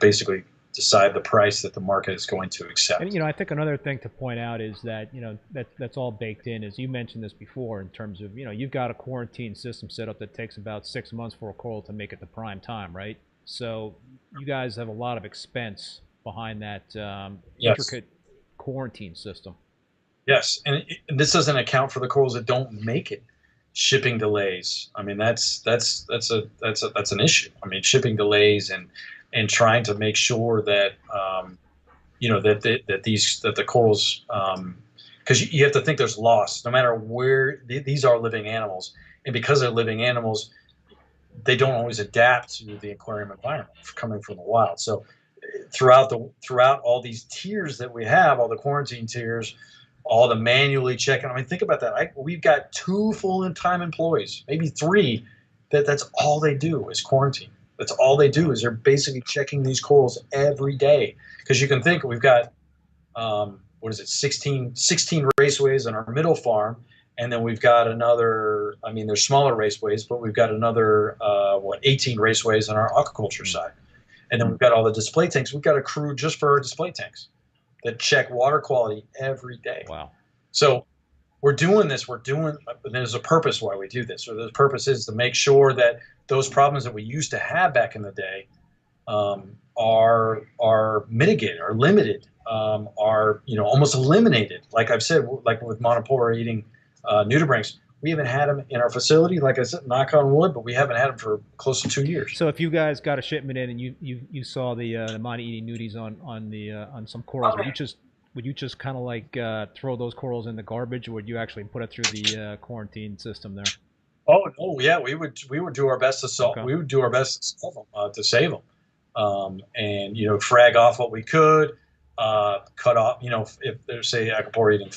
basically decide the price that the market is going to accept. And I think another thing to point out is that that's all baked in. As you mentioned this before, in terms of you've got a quarantine system set up that takes about 6 months for a coral to make it to prime time, right? So you guys have a lot of expense behind that intricate quarantine system. Yes, and this doesn't account for the corals that don't make it. Shipping delays. I mean, that's an issue. I mean, shipping delays and trying to make sure that that the corals, because you have to think there's loss no matter where these are living animals, and because they're living animals, they don't always adapt to the aquarium environment coming from the wild. So throughout all these tiers that we have, all the quarantine tiers, all the manually checking. I mean, think about that. We've got 2 full-time employees, maybe 3. That's all they do is quarantine. That's all they do is they're basically checking these corals every day. Because you can think we've got 16 raceways in our middle farm, and then we've got another. I mean, there's smaller raceways, but we've got another 18 raceways on our aquaculture side, and then we've got all the display tanks. We've got a crew just for our display tanks that check water quality every day. Wow. So we're doing this. There's a purpose why we do this. Or the purpose is to make sure that those problems that we used to have back in the day are mitigated, are limited, are almost eliminated. Like I've said, like with Goniopora eating nudibranchs, we haven't had them in our facility. Like I said, knock on wood, but we haven't had them for close to 2 years. So if you guys got a shipment in and you saw the mono-eating nudies on some corals, would you just kind of like throw those corals in the garbage, or would you actually put it through the quarantine system there? Oh yeah, we would do our best to solve. Okay. We would do our best to solve them, to save them, and frag off what we could, cut off. If there's say Acropora eating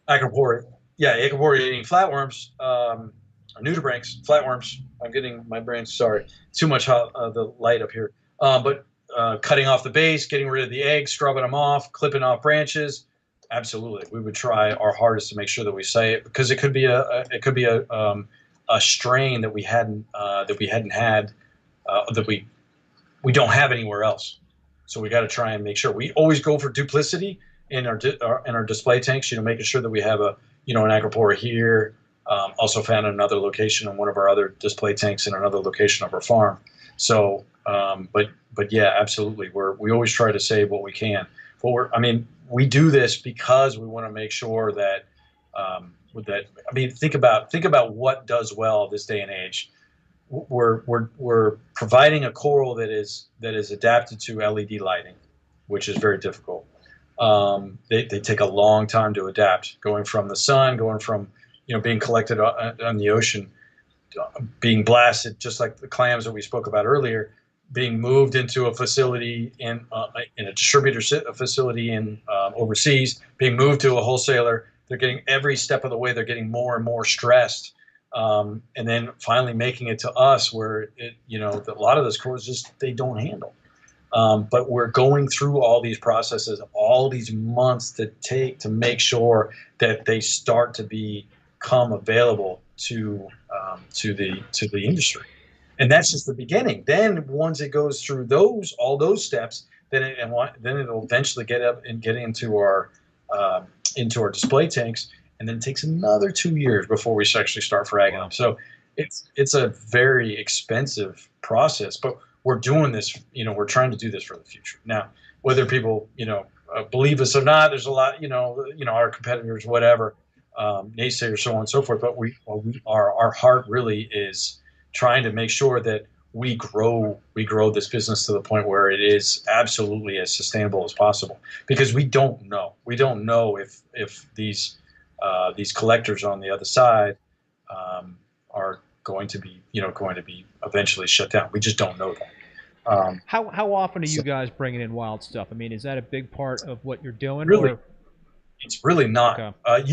Acropora eating flatworms, or nudibranchs, flatworms. I'm getting my brain. Sorry, too much the light up here. But cutting off the base, getting rid of the eggs, scrubbing them off, clipping off branches. Absolutely, we would try our hardest to make sure that we say it, because it could be a strain that we hadn't had that we don't have anywhere else. So we got to try and make sure we always go for duplicity in our display tanks. Making sure that we have an Acropora here. Also found another location in one of our other display tanks in another location of our farm. So, but yeah, absolutely. We always try to save what we can. We do this because we want to make sure that think about what does well this day and age. We're providing a coral that is adapted to LED lighting, which is very difficult. They take a long time to adapt, going from the sun, going from being collected on the ocean, being blasted, just like the clams that we spoke about earlier, being moved into a facility in a distributor facility in overseas, being moved to a wholesaler. They're getting every step of the way. They're getting more and more stressed, and then finally making it to us, where a lot of those corals they don't handle. But we're going through all these processes, all these months that take to make sure that they start to become available to the industry. And that's just the beginning. Then once it goes through all those steps, then it'll eventually get up and get into our display tanks, and then it takes another 2 years before we actually start fragging them. So it's a very expensive process, but we're doing this. We're trying to do this for the future. Now, whether people believe us or not, there's a lot. Our competitors, whatever, naysayers, so on and so forth. But our heart really is trying to make sure that we grow this business to the point where it is absolutely as sustainable as possible, because we don't know if these collectors on the other side are going to be eventually shut down. We just don't know that. How often are you guys bringing in wild stuff? Is that a big part of what you're doing? Really, it's really not. Okay.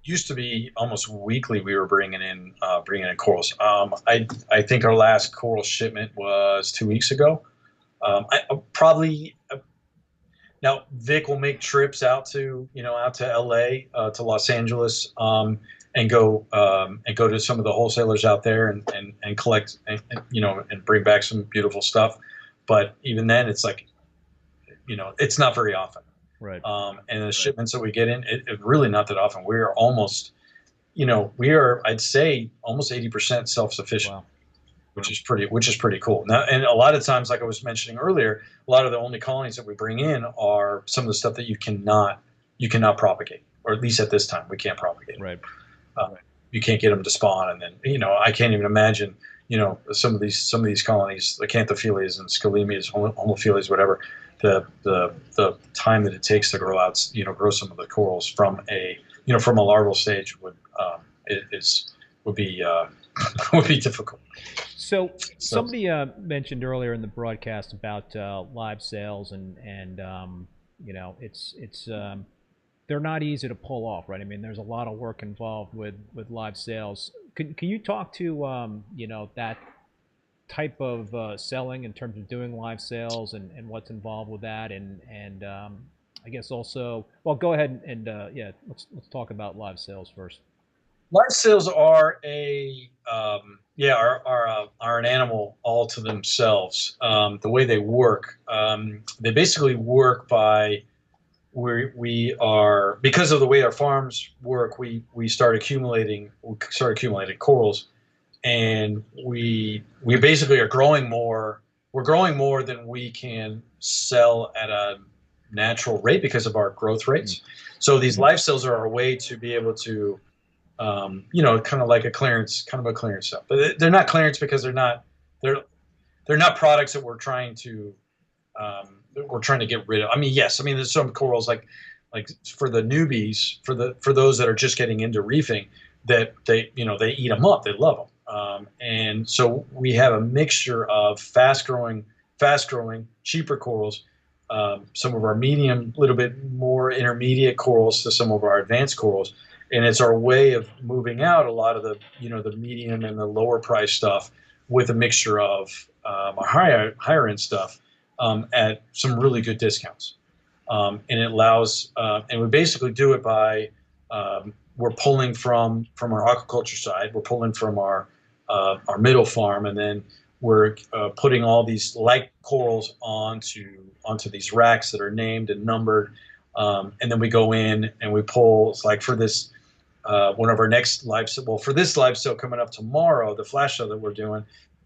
Used to be almost weekly. We were bringing in corals. I think our last coral shipment was 2 weeks ago. Now Vic will make trips out to LA, to Los Angeles, and go to some of the wholesalers out there and collect and bring back some beautiful stuff. But even then, it's like, it's not very often. Right. And the shipments that we get in, it really not that often. We are almost, I'd say almost 80% self-sufficient. Wow. Which is pretty cool. Now, and a lot of times, like I was mentioning earlier, a lot of the only colonies that we bring in are some of the stuff that you cannot propagate, or at least at this time we can't propagate. Right. You can't get them to spawn, and then I can't even imagine some of these colonies, the Canthophylias and Scalemias, Homophilias, whatever. The time that it takes to grow out, grow some of the corals from a larval stage would be difficult. So somebody mentioned earlier in the broadcast about live sales, and it's they're not easy to pull off, right? There's a lot of work involved with live sales. Can you talk to that type of selling in terms of doing live sales and what's involved with that, and I guess also, well, go ahead and let's talk about live sales first. Live sales are are an animal all to themselves. The way they work, they basically work by because of the way our farms work. We start accumulating corals, and we basically are growing more. We're growing more than we can sell at a natural rate because of our growth rates. So these live sales are our way to be able to kind of like a clearance sale. But they're not clearance because they're not products that we're trying to get rid of. Yes, there's some corals like for the newbies, for those that are just getting into reefing, that they eat them up, they love them. And so we have a mixture of fast growing, cheaper corals, some of our medium, little bit more intermediate corals to some of our advanced corals. And it's our way of moving out a lot of the the medium and the lower price stuff with a mixture of our higher end stuff at some really good discounts. And it allows, and we basically do it by we're pulling from our aquaculture side, we're pulling from our middle farm, and then we're putting all these light corals onto these racks that are named and numbered, and then we go in and we pull. It's like for this one of our next live sale. Well, for this live sale coming up tomorrow, the flash sale that we're doing,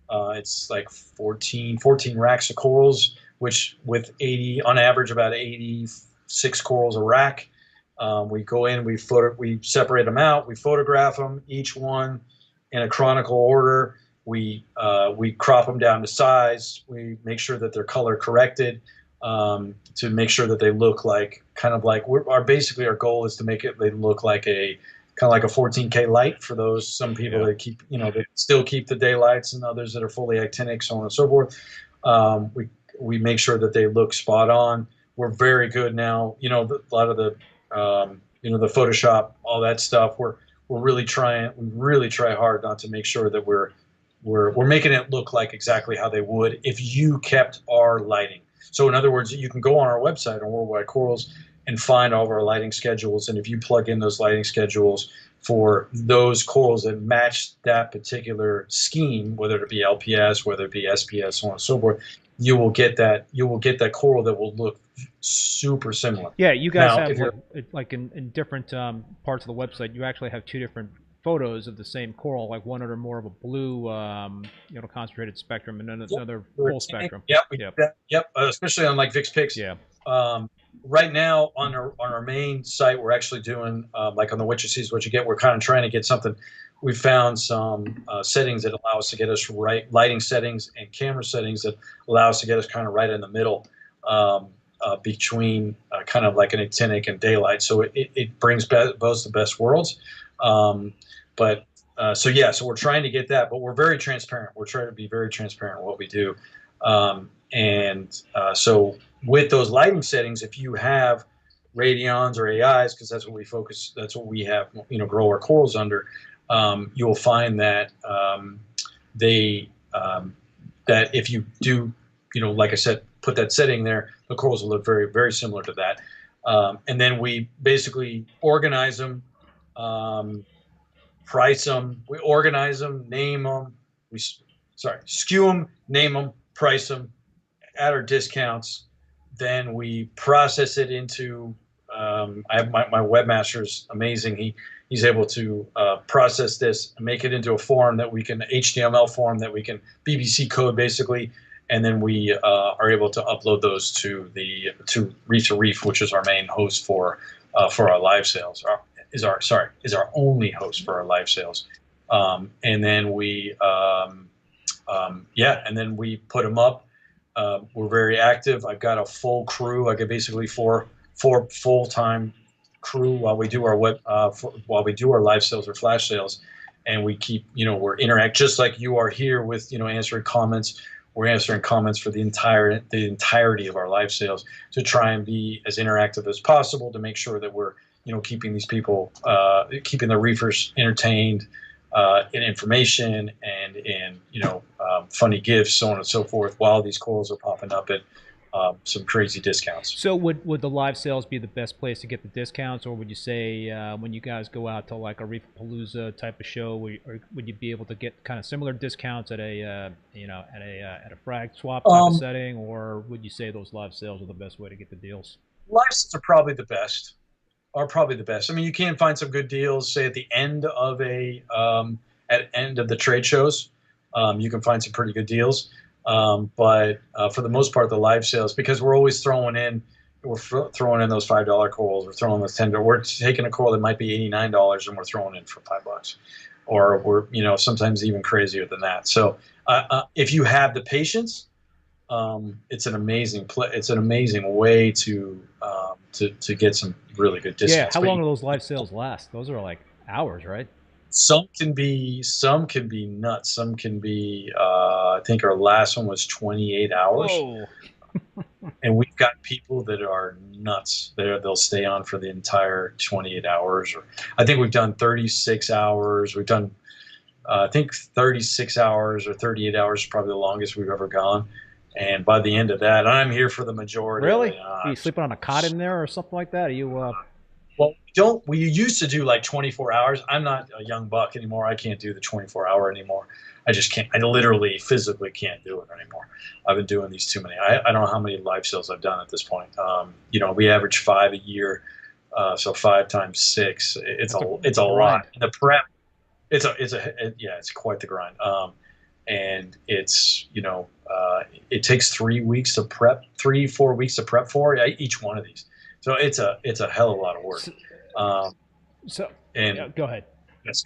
it's like 14 racks of corals, which with 80 on average about 86 corals a rack. We go in, we separate them out, we photograph them, each one in a chronicle order. We crop them down to size. We make sure that they're color corrected to make sure that they look like basically our goal is to make it they look like a kind of like a 14K light for those some people that keep they still keep the daylights and others that are fully actinic, so on and so forth. We make sure that they look spot on. We're very good now. A lot of the the Photoshop, all that stuff. We're really trying. We really try hard not to make sure that we're making it look like exactly how they would if you kept our lighting. So in other words, you can go on our website on Worldwide Corals and find all of our lighting schedules. And if you plug in those lighting schedules for those corals that match that particular scheme, whether it be LPS, whether it be SPS, so on and so forth, you will get that coral that will look super similar. Yeah, you guys have like in different parts of the website, you actually have two different photos of the same coral, like one under more of a blue, concentrated spectrum, and then another full spectrum. Yep. Especially on like VixPix. Yeah. Right now on our main site, we're actually doing like on the What You See Is What You Get. We're kind of trying to get something. We found some settings that allow us to get us right, lighting settings and camera settings that allow us to get us kind of right in the middle between kind of like an actinic and daylight. So it brings both the best worlds. So we're trying to get that, but we're very transparent. We're trying to be very transparent in what we do. So with those lighting settings, if you have radions or AIs, because that's what we have, grow our corals under, you'll find that that if you do, like I said, put that setting there, the corals will look very, very similar to that. And then we basically organize them, price them, we organize them, name them, skew them, name them, price them, add our discounts. Then we process it into, I have my webmaster's amazing. He's able to process this and make it into a form that we can, HTML form that we can, BBC code basically, and then we are able to upload those to Reef, which is our main host for our live sales. Is our only host for our live sales. And then we put them up. We're very active. I've got a full crew. I get basically four full-time crew while we do our live sales or flash sales, and we keep we're interact just like you are here with answering comments. We're answering comments for the entirety of our live sales to try and be as interactive as possible to make sure that we're keeping these people keeping the reefers entertained in information and in funny gifts, so on and so forth, while these corals are popping up at some crazy discounts. So would the live sales be the best place to get the discounts, or would you say when you guys go out to like a Reefapalooza type of show, would you be able to get kind of similar discounts at a at a frag swap type of setting, or would you say those live sales are the best way to get the deals? Live sales are probably the best. I mean, you can find some good deals, say at the end of the trade shows. You can find some pretty good deals. But for the most part, the live sales, because we're always throwing in those $5 corals, we're throwing those $10. We're taking a coral that might be $89 and we're throwing it for $5, or we're sometimes even crazier than that. So if you have the patience, it's an amazing way to get some really good discounts. Yeah, how long do those live sales last? Those are like hours, right? Some can be nuts. Some can be. I think our last one was 28 hours. Whoa. And we've got people that are nuts. They'll stay on for the entire 28 hours. Or I think we've done 36 hours. We've done, I think 36 hours or 38 hours is probably the longest we've ever gone. And by the end of that, I'm here for the majority. Really? Of it. Are you sleeping on a cot in there or something like that? Are you? Well, we don't. We used to do like 24 hours. I'm not a young buck anymore. I can't do the 24-hour anymore. I just can't. I literally, physically can't do it anymore. I've been doing these too many. I don't know how many live sales I've done at this point. You know, we average 5 a year, so 5 times 6. It's a lot. And the prep, yeah, it's quite the grind. And it's, you know, it takes 3 weeks to prep, 3-4 weeks to prep for each one of these. So it's a hell of a lot of work. Yeah, go ahead. Yes.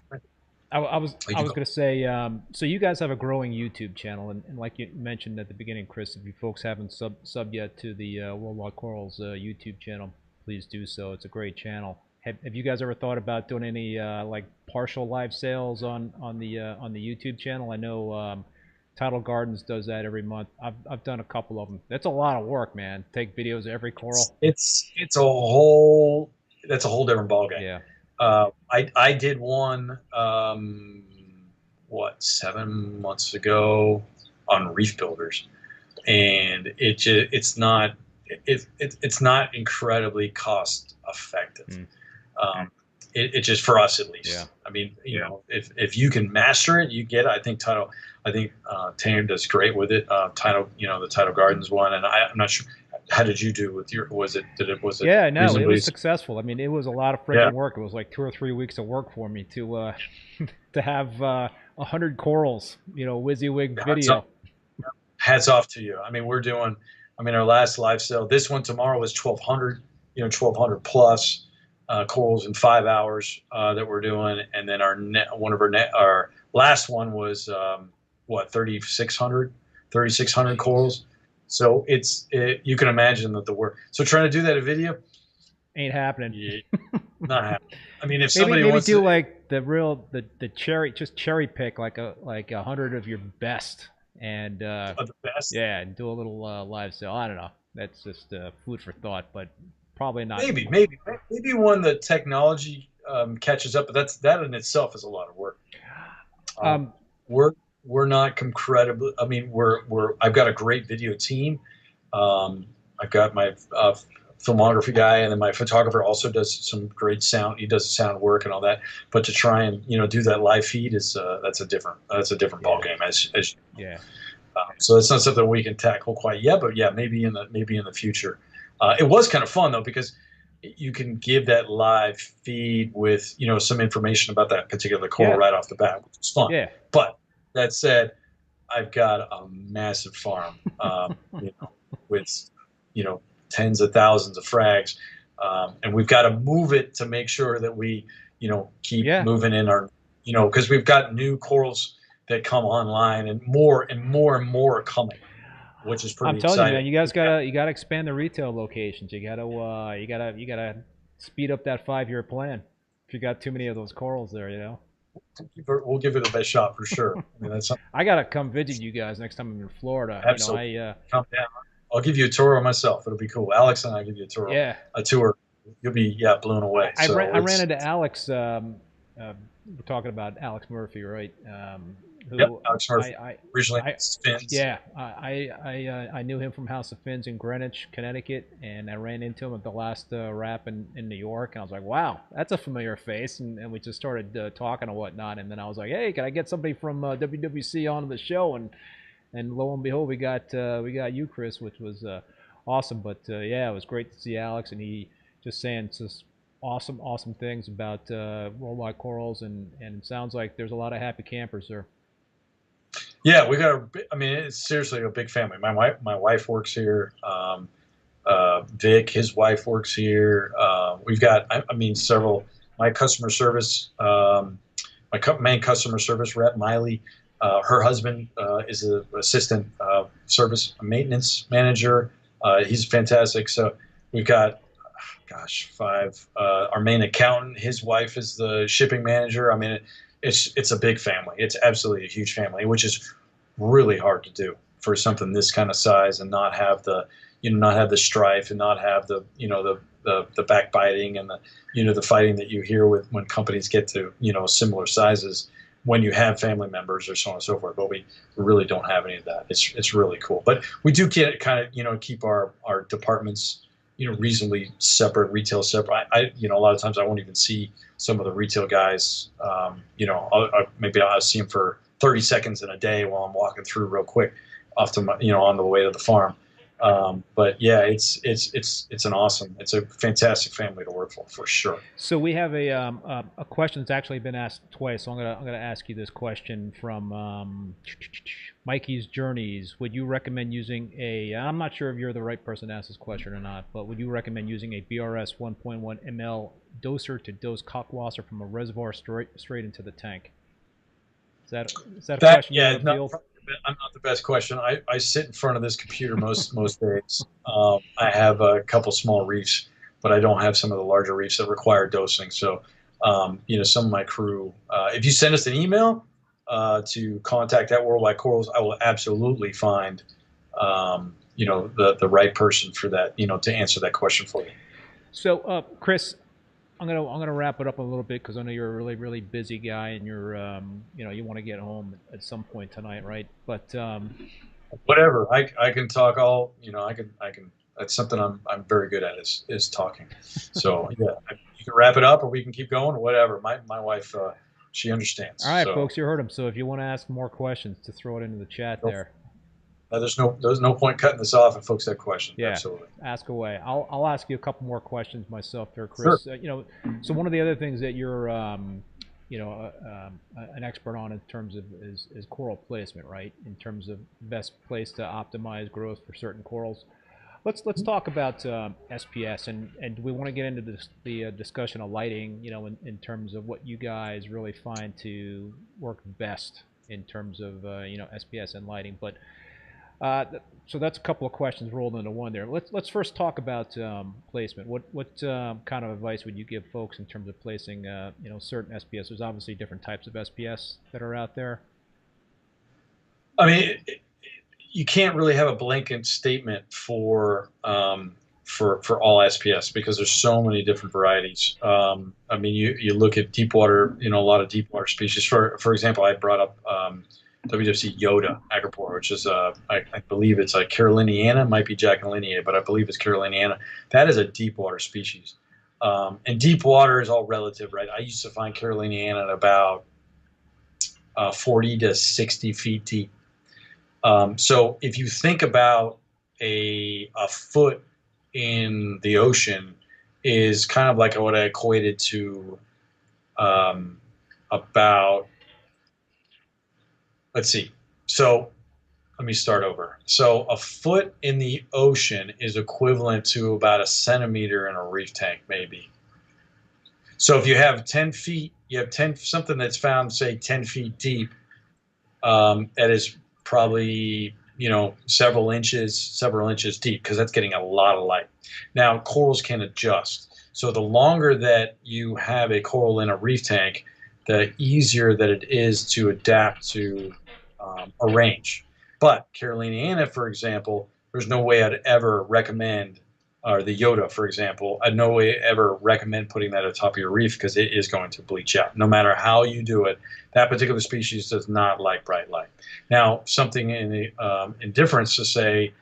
I was going to say, so you guys have a growing YouTube channel, and like you mentioned at the beginning, Chris, if you folks haven't subbed yet to the Worldwide Corals YouTube channel, please do so. It's a great channel. Have you guys ever thought about doing any like partial live sales on the YouTube channel? I know Tidal Gardens does that every month. I've done a couple of them. That's a lot of work, man. Take videos of every coral. It's a whole different ballgame. Yeah. I did one, 7 months ago on Reef Builders, and it's not incredibly cost effective. It just, for us at least. Yeah. I mean, you know, if you can master it, you get it. I think Tanner does great with it. Tidal, you know, the Tidal Gardens one, and I'm not sure. How did you do with your? Was it? Yeah, no, it was successful. I mean, it was a lot of freaking work. It was like 2 or 3 weeks of work for me to to have 100 corals. You know, WYSIWYG video. Hats off to you. I mean, we're doing. I mean, our last live sale. This one tomorrow was 1,200. You know, 1,200 plus corals in 5 hours that we're doing, and then our last one was 3,600 corals. So you can imagine that the work. So trying to do that in video ain't happening. Yeah, not happening. I mean, if somebody wants do to, like the cherry pick like 100 of your best and of the best. Yeah, and do a little live sale. I don't know. That's just food for thought, but probably not. Maybe when the technology catches up, but that in itself is a lot of work. We're not incredible. I mean, I've got a great video team. I've got my filmography guy, and then my photographer also does some great sound. He does the sound work and all that. But to try and do that live feed is that's a different ball game. So it's not something we can tackle quite yet. But yeah, maybe in the future. It was kind of fun though, because you can give that live feed with some information about that particular coral right off the bat, which is fun. Yeah. But that said, I've got a massive farm, with tens of thousands of frags, and we've got to move it to make sure that we keep moving in our because we've got new corals that come online, and more are coming, which is pretty exciting. I'm telling you, man, you guys gotta expand the retail locations. You gotta speed up that 5-year plan. If you got too many of those corals there, We'll give it the best shot for sure. I mean, I gotta come visit you guys next time I'm in Florida. Absolutely. Come down. I'll give you a tour of myself. It'll be cool. Alex and I give you a tour. Yeah. A tour. You'll be blown away. I ran into Alex. We're talking about Alex Murphy, right? Alex Murphy. Originally Fins. Yeah, I knew him from House of Fins in Greenwich, Connecticut, and I ran into him at the last wrap in New York, and I was like, wow, that's a familiar face, and we just started talking and whatnot, and then I was like, hey, can I get somebody from WWC onto the show? And lo and behold, we got you, Chris, which was awesome. But yeah, it was great to see Alex, and he just saying just awesome things about Worldwide Corals, and it sounds like there's a lot of happy campers there. Yeah, we got it's seriously a big family. My wife works here. Vic, his wife, works here. We've got, several. My customer service, main customer service rep, Miley, her husband is an assistant service maintenance manager. He's fantastic. So we've got, 5. Our main accountant, his wife is the shipping manager. I mean, it's a big family. It's absolutely a huge family, which is really hard to do for something this kind of size, and not have the strife, and not have the backbiting and the fighting that you hear with when companies get to similar sizes, when you have family members or so on and so forth. But we really don't have any of that. It's really cool. But we do get kind of keep our departments reasonably separate, retail separate. A lot of times I won't even see some of the retail guys. Maybe I'll see them for 30 seconds in a day while I'm walking through real quick off to my, on the way to the farm. But yeah, it's a fantastic family to work for sure. So we have a question that's actually been asked twice. So I'm gonna ask you this question from Mikey's Journeys. Would you recommend using a? I'm not sure if you're the right person to ask this question or not, but would you recommend using a BRS 1.1 ml doser to dose cockwasser from a reservoir straight into the tank? Is that a question you want to field? I'm not the best question. I sit in front of this computer most days. I have a couple small reefs, but I don't have some of the larger reefs that require dosing. So, some of my crew, if you send us an email to contact@worldwidecorals, I will absolutely find, the right person for that, to answer that question for you. So, Chris, I'm gonna wrap it up a little bit because I know you're a really busy guy and you're you want to get home at some point tonight, right? But whatever, I can talk all I can that's something I'm very good at is talking. So yeah, you can wrap it up or we can keep going or whatever. My wife she understands. All right, folks, you heard him. So if you want to ask more questions, to throw it into the chat there. There's no point cutting this off if folks have questions. Yeah, absolutely. Ask away. I'll ask you a couple more questions myself there, Chris. Sure. So one of the other things that you're an expert on in terms of is coral placement, right? In terms of best place to optimize growth for certain corals. Let's talk about SPS and we want to get into the discussion of lighting. In terms of what you guys really find to work best in terms of SPS and lighting, but. So that's a couple of questions rolled into one there. Let's first talk about placement. What kind of advice would you give folks in terms of placing certain SPS? There's obviously different types of SPS that are out there. I mean, you can't really have a blanket statement for all SPS because there's so many different varieties. I mean, you look at deep water, a lot of deep water species. For example, I brought up WWC Yoda Acropora, which is I believe it's a caroliniana, might be jacquelinia, but I believe it's caroliniana. That is a deep water species, and deep water is all relative, right? I used to find caroliniana at about 40 to 60 feet deep. So if you think about a foot in the ocean is kind of like what I equated to about. Let's see. So let me start over. So a foot in the ocean is equivalent to about a centimeter in a reef tank, maybe. So if you have 10 feet, you have something that's found, say, 10 feet deep, that is probably, several inches deep because that's getting a lot of light. Now, corals can adjust. So the longer that you have a coral in a reef tank, the easier that it is to adapt to a range. But caroliniana, for example, there's no way I'd ever recommend, or the Yoda, for example, I'd no way ever recommend putting that at the top of your reef because it is going to bleach out. No matter how you do it, that particular species does not like bright light. Now, something in difference to say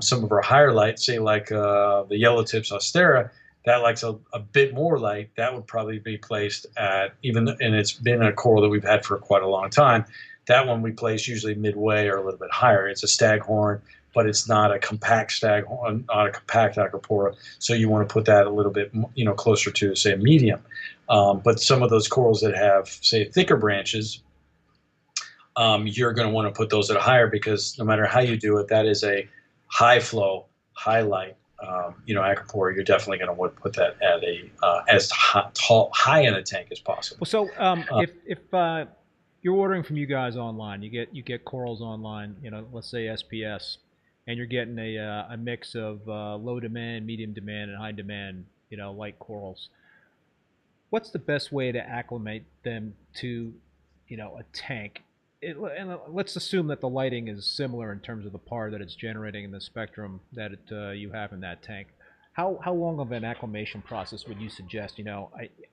some of our higher light, say like the yellow tips austera, that likes a bit more light, that would probably be placed at, and it's been a coral that we've had for quite a long time, that one we place usually midway or a little bit higher. It's a staghorn, but it's not a compact staghorn, not a compact Acropora. So you want to put that a little bit, closer to, say, a medium. But some of those corals that have, say, thicker branches, you're going to want to put those at a higher because no matter how you do it, that is a high flow, high light, Acropora. You're definitely going to want to put that at a as high in a tank as possible. Well, so if you're ordering from you guys online, you get corals online, let's say SPS, and you're getting a mix of low demand, medium demand, and high demand, light corals. What's the best way to acclimate them to, a tank? And let's assume that the lighting is similar in terms of the PAR that it's generating in the spectrum that you have in that tank. How long of an acclimation process would you suggest?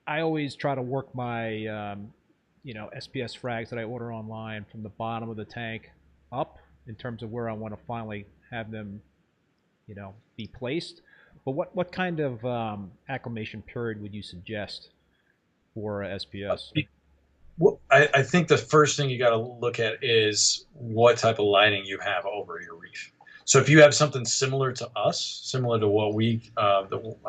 I always try to work my SPS frags that I order online from the bottom of the tank up in terms of where I want to finally have them, be placed. But what kind of acclimation period would you suggest for SPS? Well, I think the first thing you got to look at is what type of lighting you have over your reef. So if you have something similar to us, similar to what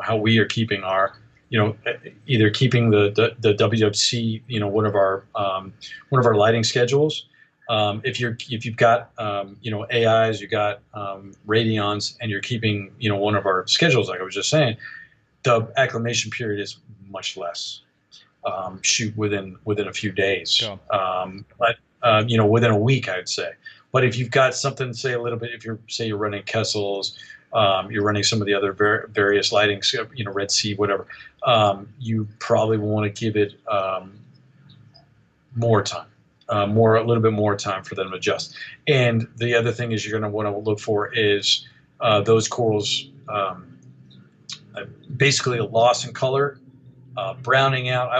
how we are keeping our, either keeping the WWC, one of our lighting schedules. If you've got AIs, you got radions, and you're keeping one of our schedules, like I was just saying, the acclimation period is much less. Shoot within a few days, Sure. But within a week, I'd say. But if you've got something, say a little bit, if you're running Kessels, you're running some of the other various lighting, Red Sea, whatever, you probably want to give it more time, a little bit more time for them to adjust. And the other thing is you're going to want to look for is those corals, basically a loss in color. Browning out.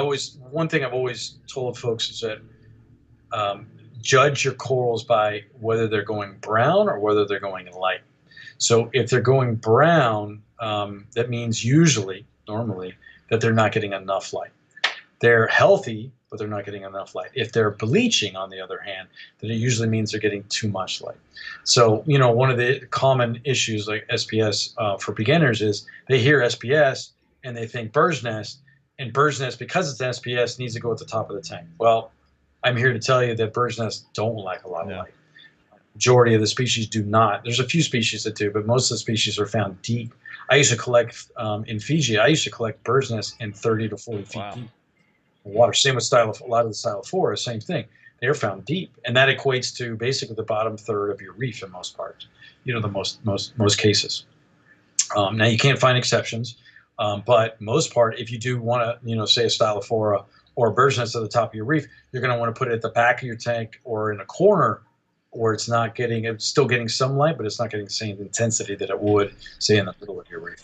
One thing I've always told folks is that judge your corals by whether they're going brown or whether they're going light. So if they're going brown, that means normally, that they're not getting enough light. They're healthy, but they're not getting enough light. If they're bleaching, on the other hand, then it usually means they're getting too much light. So, one of the common issues like SPS for beginners is they hear SPS and they think bird's nest. And bird's nest, because it's SPS, needs to go at the top of the tank. Well, I'm here to tell you that bird's nests don't like a lot of light. Majority of the species do not. There's a few species that do, but most of the species are found deep. I used to collect in Fiji. I used to collect bird's nests in 30 to 40 feet deep in water. Same with a lot of the Stylophora, same thing. They're found deep, and that equates to basically the bottom third of your reef in most parts. The most cases. Now you can't find exceptions. But most part, if you do want to, say a Stylophora or a bird's nest at the top of your reef, you're going to want to put it at the back of your tank or in a corner where it's still getting some light, but it's not getting the same intensity that it would, say, in the middle of your reef.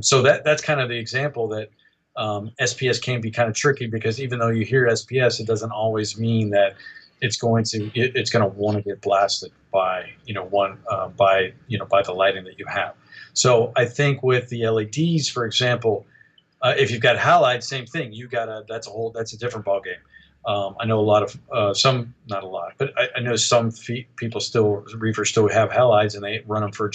So that's kind of the example that SPS can be kind of tricky, because even though you hear SPS, it doesn't always mean that it's going to want to get blasted by by the lighting that you have. So I think with the LEDs, for example, if you've got halides, same thing. That's a different ballgame. I know a lot of not a lot, but I know some reefers still have halides, and they run them for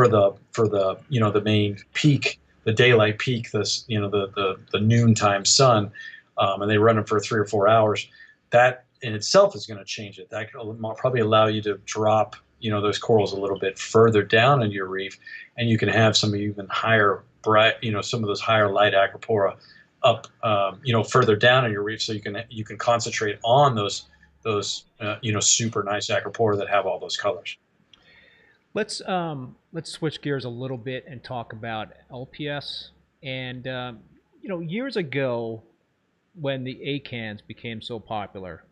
the main peak, the daylight peak, the noontime sun, and they run them for 3 or 4 hours. That in itself is going to change it. That will probably allow you to drop those corals a little bit further down in your reef, and you can have some even higher some of those higher light Acropora up further down in your reef, so you can concentrate on those super nice Acropora that have all those colors. Let's switch gears a little bit and talk about LPS. And years ago, when the ACANs became so popular,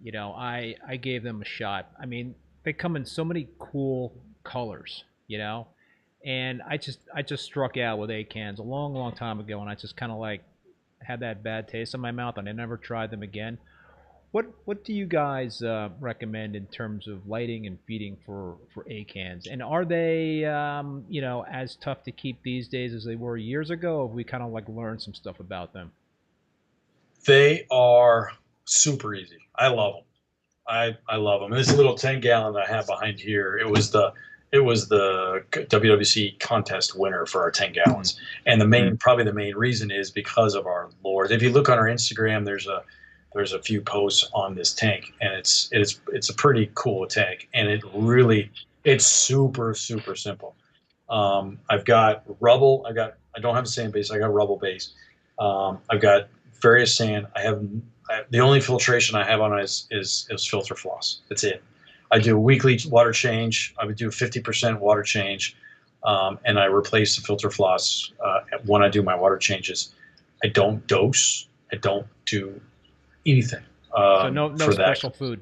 I gave them a shot. I mean, they come in so many cool colors, and I just struck out with ACANs a long time ago, and I just kind of like had that bad taste in my mouth, and I never tried them again. What do you guys recommend in terms of lighting and feeding for ACANs? And are they as tough to keep these days as they were years ago? Or have we kind of like learned some stuff about them? They are super easy. I love them. I love them. And this little 10-gallon that I have behind here, it was the WWC contest winner for our 10 gallons. And probably the main reason is because of our lures. If you look on our Instagram, there's a few posts on this tank, and it's a pretty cool tank, and it's super simple. I've got rubble. I don't have a sand base. I got rubble base. I've got various sand. The only filtration I have on it is filter floss. That's it. I do a weekly water change. I would do a 50% water change, and I replace the filter floss when I do my water changes. I don't dose. I don't do anything. So no special food.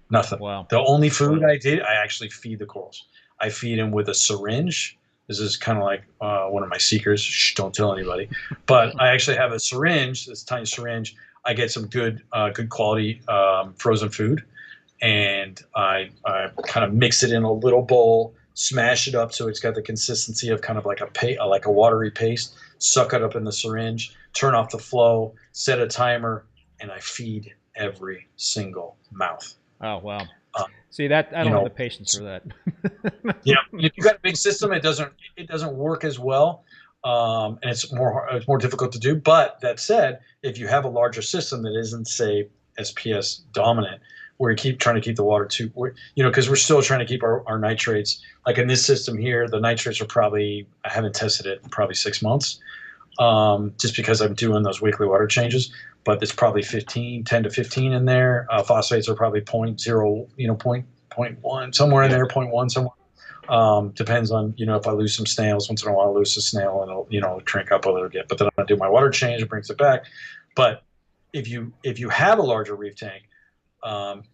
Nothing. Wow. The only food I actually feed the corals. I feed them with a syringe. This is kind of like one of my secrets. Shh, don't tell anybody. But I actually have a syringe, this tiny syringe. I get some good quality frozen food, and I kind of mix it in a little bowl, smash it up so it's got the consistency of kind of like a watery paste, suck it up in the syringe, turn off the flow, set a timer, and I feed every single mouth. Oh, wow. See, that I don't have the patience for that. Yeah, if you've got a big system, it doesn't work as well, and it's more difficult to do. But that said, if you have a larger system that isn't, say, SPS dominant, where you keep trying to keep the water because we're still trying to keep our nitrates. Like in this system here, the nitrates are probably, I haven't tested it in probably 6 months, just because I'm doing those weekly water changes. But it's probably 10 to 15 in there. Phosphates are probably 0.0, 0.1, somewhere in there, 0.1 somewhere. Depends on, if I lose some snails, once in a while I lose a snail and it'll shrink up a little bit. But then I do my water change, it brings it back. But if you have a larger reef tank,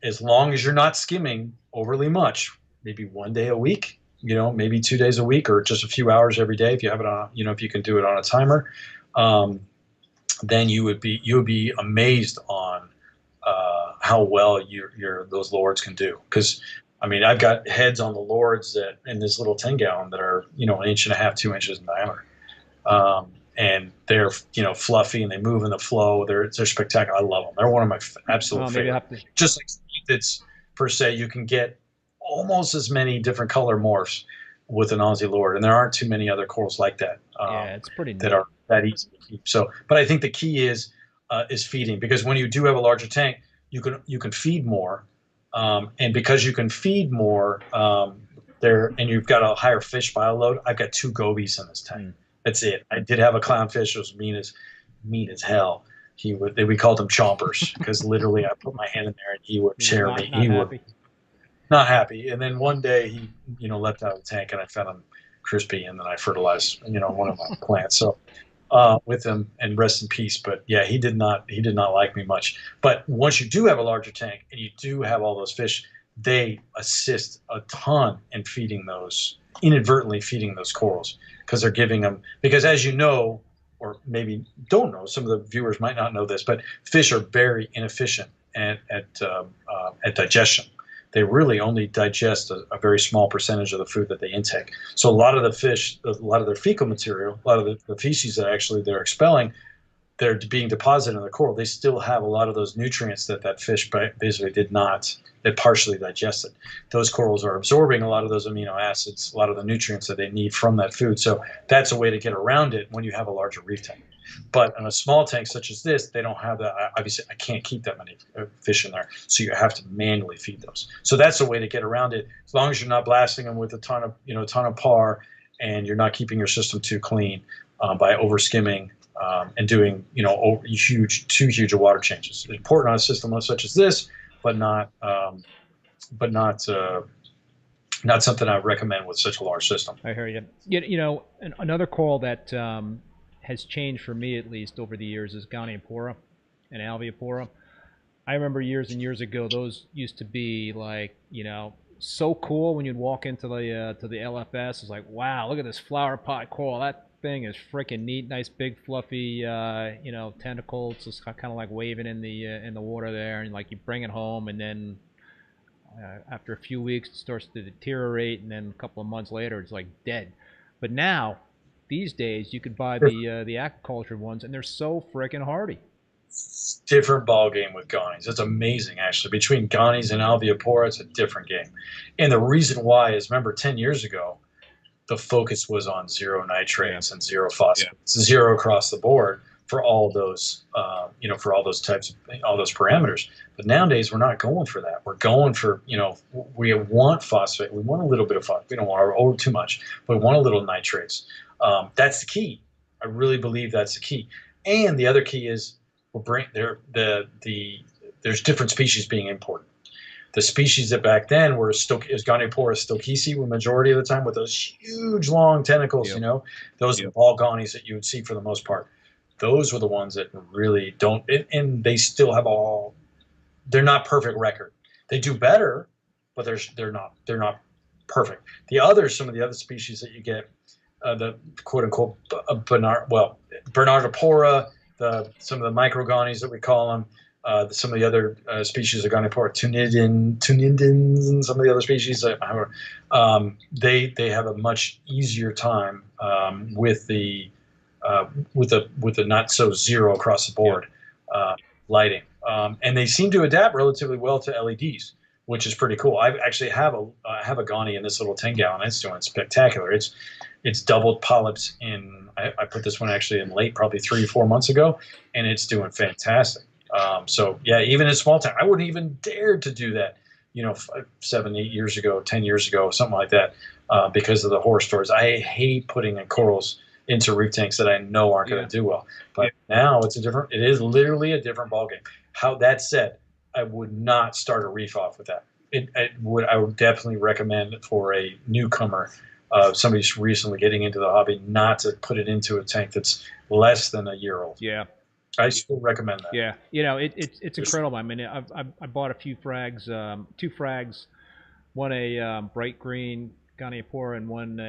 as long as you're not skimming overly much, maybe 1 day a week, maybe 2 days a week, or just a few hours every day, if you have it on, if you can do it on a timer, then you would be amazed on how well those lords can do. Because I mean, I've got heads on the lords that in this little 10-gallon that are 1.5 inches, 2 inches in diameter, and they're fluffy and they move in the flow. They're spectacular. I love them. They're one of my absolute favorite. Just like it's per se, you can get almost as many different color morphs with an Aussie lord, and there aren't too many other corals like that. Yeah, it's pretty neat. That are that easy to keep. So, but I think the key is feeding, because when you do have a larger tank, you can feed more, and because you can feed more and you've got a higher fish bio load. I've got 2 gobies in this tank. That's it. I did have a clownfish that was mean as hell. We called him chompers because literally I put my hand in there and he would share me. He would not happy. And then one day he leapt out of the tank and I found him crispy, and then I fertilized one of my plants. So with him, and rest in peace. But yeah, he did not like me much. But once you do have a larger tank and you do have all those fish, they assist a ton in inadvertently feeding those corals, because they're giving them, because as you know, or maybe don't know, some of the viewers might not know this, but fish are very inefficient at digestion. They really only digest a very small percentage of the food that they intake. So a lot of the fish, a lot of their fecal material, a lot of the feces that actually they're expelling, they're being deposited in the coral. They still have a lot of those nutrients that fish basically that partially digested. Those corals are absorbing a lot of those amino acids, a lot of the nutrients that they need from that food. So that's a way to get around it when you have a larger reef tank. But in a small tank such as this, they don't have that. Obviously, I can't keep that many fish in there, so you have to manually feed those. So that's a way to get around it, as long as you're not blasting them with a ton of par, and you're not keeping your system too clean by over skimming and doing too huge water changes. It's important on a system such as this, but not something I recommend with such a large system. I hear you. Another coral that has changed for me, at least over the years, is Goniopora and Alveopora. I remember years and years ago, those used to be like, so cool when you'd walk into the LFS. It's like, wow, look at this flower pot coral. That thing is freaking neat. Nice big fluffy tentacles. It's just kind of like waving in the water there, and like you bring it home, and then after a few weeks it starts to deteriorate, and then a couple of months later it's like dead. But now these days you could buy the aquaculture ones, and they're so freaking hardy. Different ball game with Gonies. It's amazing, actually. Between Gonies and Alveopora, it's a different game. And the reason why is, remember, 10 years ago, the focus was on zero nitrates and zero phosphates, zero across the board for all those, for all those types of, all those parameters. But nowadays, we're not going for that. We're going for, we want phosphate. We want a little bit of phosphate. We don't want too much, but we want a little nitrates. That's the key. I really believe that's the key. And the other key is, there's different species being imported. The species that back then were Goniopora stokesi, the majority of the time, with those huge long tentacles. Those are ball gonies that you would see for the most part. Those were the ones that really don't, and they still have they're not perfect record. They do better, but they're not perfect. Some of the other species that you get, the quote unquote Bernardopora, some of the microgonies that we call them, some of the other species of Goniopora, tunidins, and some of the other species, they have a much easier time with the not so zero across the board lighting, and they seem to adapt relatively well to LEDs, which is pretty cool. I actually have a Goni in this little 10-gallon. It's doing spectacular. It's doubled polyps in. I put this one actually in late, probably 3 or 4 months ago, and it's doing fantastic. So yeah, even in small tank, I wouldn't even dare to do that, 7, 8 years ago, 10 years ago, something like that, because of the horror stories. I hate putting in corals into reef tanks that I know aren't going to do well. But now it is literally a different ballgame. That said, I would not start a reef off with that. I would definitely recommend for a newcomer, somebody just recently getting into the hobby, not to put it into a tank that's less than a year old. Yeah. I still recommend that. Yeah, it's incredible. I mean, I bought a few frags, 2 frags, one a bright green Goniopora and one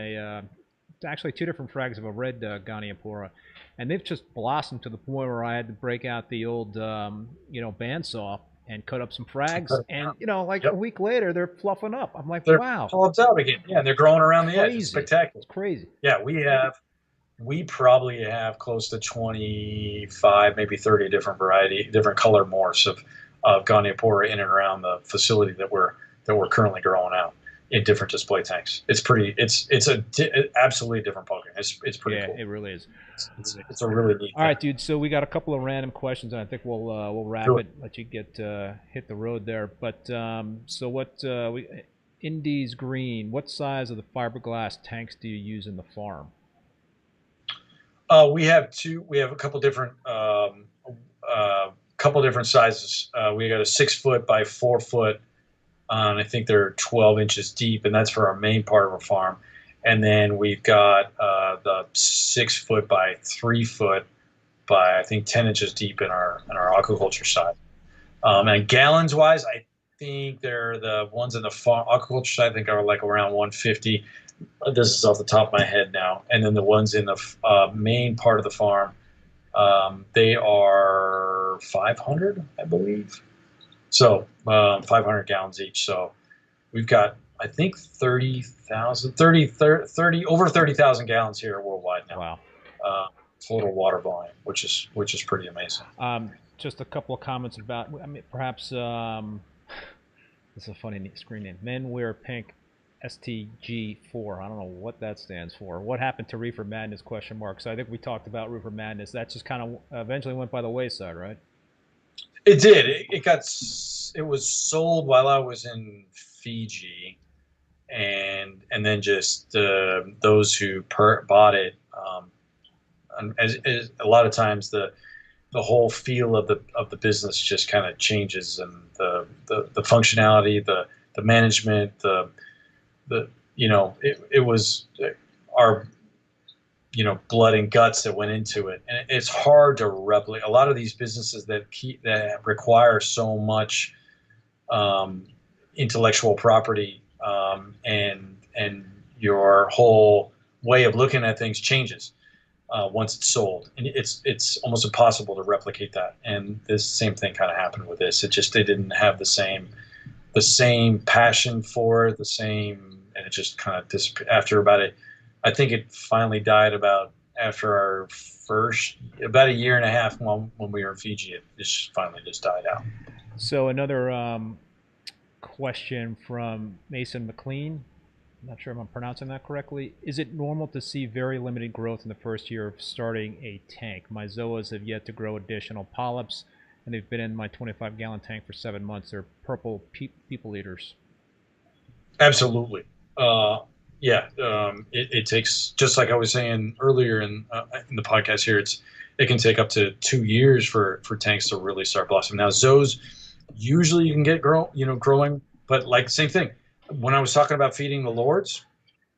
actually 2 different frags of a red Goniopora, and they've just blossomed to the point where I had to break out the old bandsaw and cut up some frags, and a week later they're fluffing up. I'm like, wow, polyps out again. Yeah, and they're growing around the edge. It's spectacular. It's crazy. Yeah, we probably have close to 25, maybe 30 different color morphs of Goniopora in and around the facility that we're currently growing out in different display tanks. It's absolutely different ballgame. It's pretty cool. Yeah, it really is. It's a really neat All right, dude. So we got a couple of random questions, and I think we'll wrap it. Let you get hit the road there. But so what? Indies Green. What size of the fiberglass tanks do you use in the farm? We have a couple different sizes. We got a 6-foot by 4-foot. And I think they're 12 inches deep, and that's for our main part of our farm. And then we've got the 6-foot by 3-foot by, I think, 10 inches deep in our aquaculture side. And gallons wise, I think they're the ones in the aquaculture side, I think, are like around 150. This is off the top of my head now. And then the ones in the main part of the farm, they are 500, I believe. So 500 gallons each. So we've got, I think, 30 over 30,000 gallons here worldwide now. Wow. Total water volume, which is pretty amazing. Just a couple of comments about, perhaps this is a funny screen name. Men Wear Pink STG4. I don't know what that stands for. What happened to Reefer Madness? ? So I think we talked about Reefer Madness. That just kind of eventually went by the wayside, right? It did. It was sold while I was in Fiji, and then just those who bought it. As a lot of times the whole feel of the business just kind of changes, and the functionality, the management, it was our blood and guts that went into it, and it's hard to replicate. A lot of these businesses that require so much intellectual property, and your whole way of looking at things changes once it's sold, and it's almost impossible to replicate that. And this same thing kind of happened with this. They didn't have the same passion for it, and it just kind of disappeared after about it. I think it finally died after our about a year and a half when we were in Fiji. It just finally died out. So another question from Mason McLean. I'm not sure if I'm pronouncing that correctly. Is it normal to see very limited growth in the first year of starting a tank? My zoas have yet to grow additional polyps, and they've been in my 25-gallon tank for 7 months. They're purple people eaters. Absolutely. It takes, just like I was saying earlier in the podcast here, it can take up to 2 years for tanks to really start blossoming. Now, zoas, usually you can get growing, but like same thing. When I was talking about feeding the lords,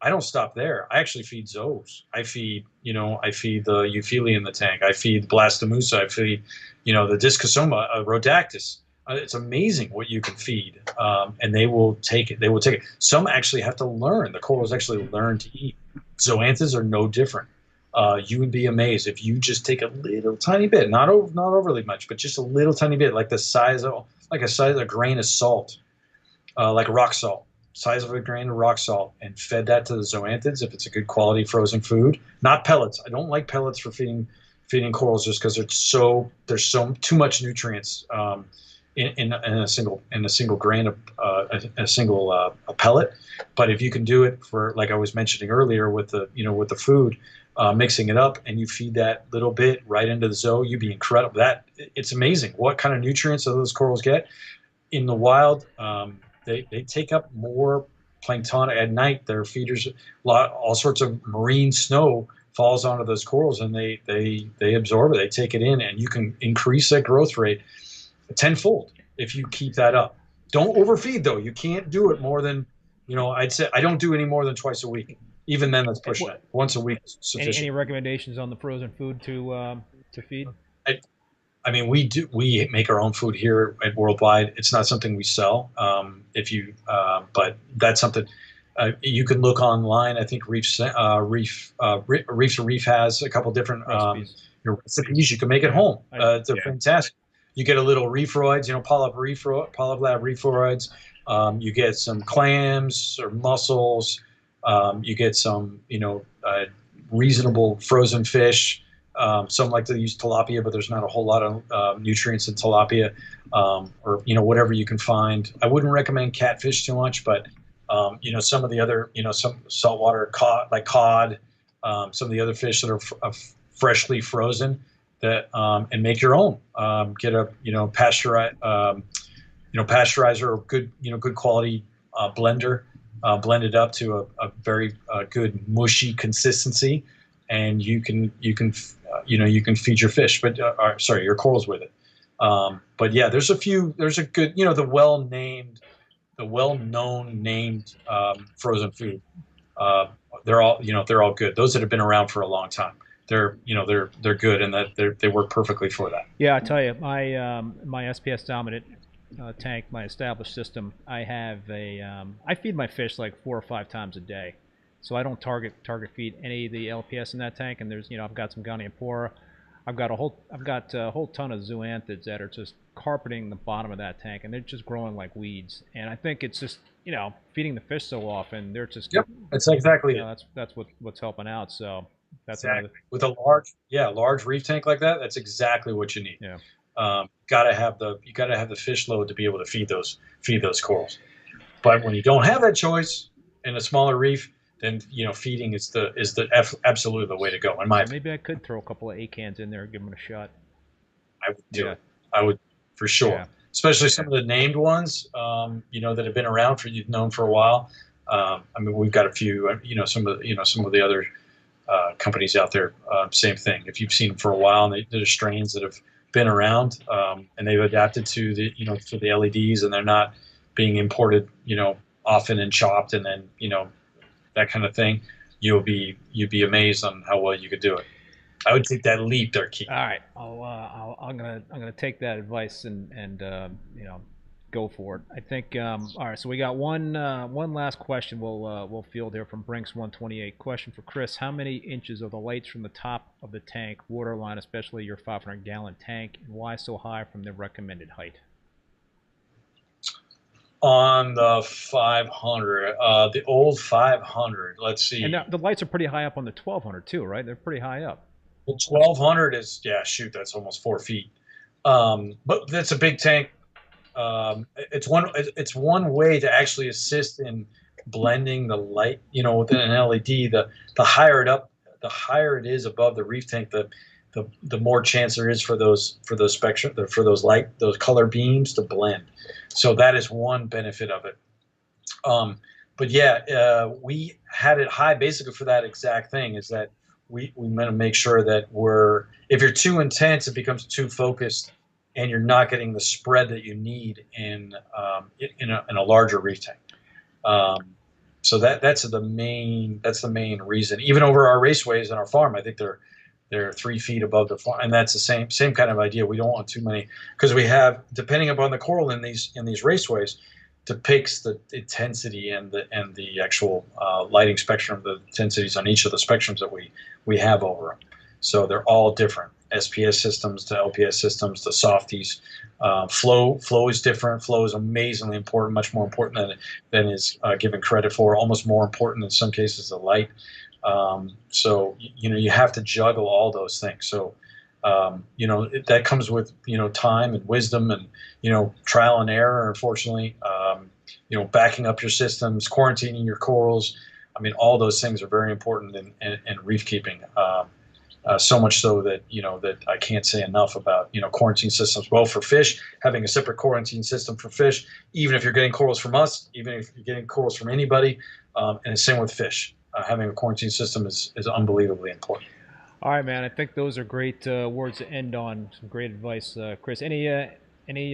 I don't stop there. I actually feed zoas. I feed the Euphyllia in the tank. I feed Blastomusa. I feed, the Discosoma, Rhodactis. It's amazing what you can feed, and they will take it. Some actually have to learn. The corals actually learn to eat. Zoanthus are no different. You would be amazed if you just take a little tiny bit, not overly much, but just a little tiny bit, like the size of a grain of salt, like rock salt, size of a grain of rock salt, and fed that to the zoanthids if it's a good quality frozen food. Not pellets. I don't like pellets for feeding corals just because there's too much nutrients in a single grain of a single pellet. But if you can do it for, like I was mentioning earlier, with the food, mixing it up, and you feed that little bit right into the zoo, you'd be incredible. It's amazing what kind of nutrients those corals get in the wild. They take up more plankton at night. Their feeders, all sorts of marine snow falls onto those corals, and they absorb it. They take it in, and you can increase that growth rate tenfold if you keep that up. Don't overfeed though. You can't do it more than, I'd say I don't do any more than twice a week. Even then, that's pushing it. Once a week is sufficient. Any recommendations on the frozen food to feed? I mean, we make our own food here at Worldwide. It's not something we sell. But that's something you can look online. I think Reef has a couple different recipes. You can make at home. They're fantastic. You get a little reefroids, Polyp Lab reefroids. You get some clams or mussels. You get some, reasonable frozen fish. Some like to use tilapia, but there's not a whole lot of nutrients in tilapia, or whatever you can find. I wouldn't recommend catfish too much, but some of the other, some saltwater cod, like cod, some of the other fish that are freshly frozen, that and make your own. Get a pasteurizer or good quality blender. Blend it up to a very good mushy consistency, and you can feed your fish, but your corals with it. But yeah, there's a good, the well-known named frozen food. They're all good. Those that have been around for a long time, they're good, and that they work perfectly for that. Yeah, I tell you, my SPS Dominant tank, my established system, I feed my fish like 4 or 5 times a day. So I don't target feed any of the LPS in that tank, and there's I've got some Goniopora. I've got a whole ton of zoanthids that are just carpeting the bottom of that tank, and they're just growing like weeds. And I think it's just feeding the fish so often, they're just that's exactly it. That's what's helping out. So that's exactly. With a large reef tank like that, that's exactly what you need. Yeah. You gotta have the fish load to be able to feed those corals. But when you don't have that choice in a smaller reef, then feeding is absolutely the way to go. In my maybe I could throw a couple of A-cans in there and give them a shot. I would do it. I would for sure. Yeah. Especially some of the named ones, that have been around you've known for a while. I mean, we've got a few. Some of the other companies out there. Same thing. If you've seen them for a while, and they're strains that have been around, and they've adapted to the LEDs, and they're not being imported, often and chopped, and then that kind of thing, you'd be amazed on how well you could do it. I would take that leap there, Keith. All right, I'm gonna take that advice and go for it. I think. All right, so we got one last question we'll field here from Brinks128. Question for Chris: how many inches are the lights from the top of the tank waterline, especially your 500-gallon tank, and why so high from the recommended height? On the 500, the old 500. Let's see. And the lights are pretty high up on the 1200 too, right? They're pretty high up. The 1200 is that's almost 4 feet. But that's a big tank. It's one way to actually assist in blending the light. Within an LED, the higher it is above the reef tank, the more chance there is for those color beams to blend. So that is one benefit of it. But yeah, we had it high basically for that exact thing, is that we want to make sure that if you're too intense, it becomes too focused, and you're not getting the spread that you need in a larger reef tank. So that's the main reason. Even over our raceways on our farm, I think they're 3 feet above the farm, and that's the same kind of idea. We don't want too many, because we have, depending upon the coral in these raceways, depicts the intensity and the actual lighting spectrum, the intensities on each of the spectrums that we have over them. So they're all different. SPS systems to LPS systems to softies. Flow is different. Flow is amazingly important, much more important than is given credit for, almost more important in some cases than light. So, you have to juggle all those things. So, that comes with, time and wisdom and, trial and error, unfortunately, backing up your systems, quarantining your corals. I mean, all those things are very important in reef keeping. So much so that, that I can't say enough about, quarantine systems. Well, for fish, having a separate quarantine system for fish, even if you're getting corals from us, even if you're getting corals from anybody, and the same with fish. Having a quarantine system is unbelievably important. All right, man. I think those are great words to end on. Some great advice, Chris. Any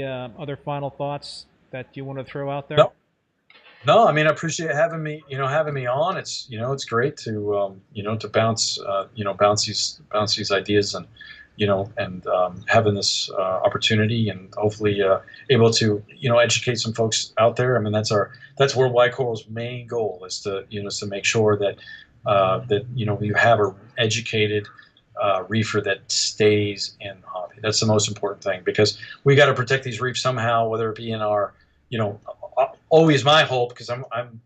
other final thoughts that you want to throw out there? No, I mean, I appreciate having me on. It's, it's great to, to bounce these ideas and, having this opportunity and hopefully able to, educate some folks out there. I mean, that's Worldwide Coral's main goal is to, to make sure that, you have an educated reefer that stays in the hobby. That's the most important thing, because we got to protect these reefs somehow, whether it be in our, always my hope, because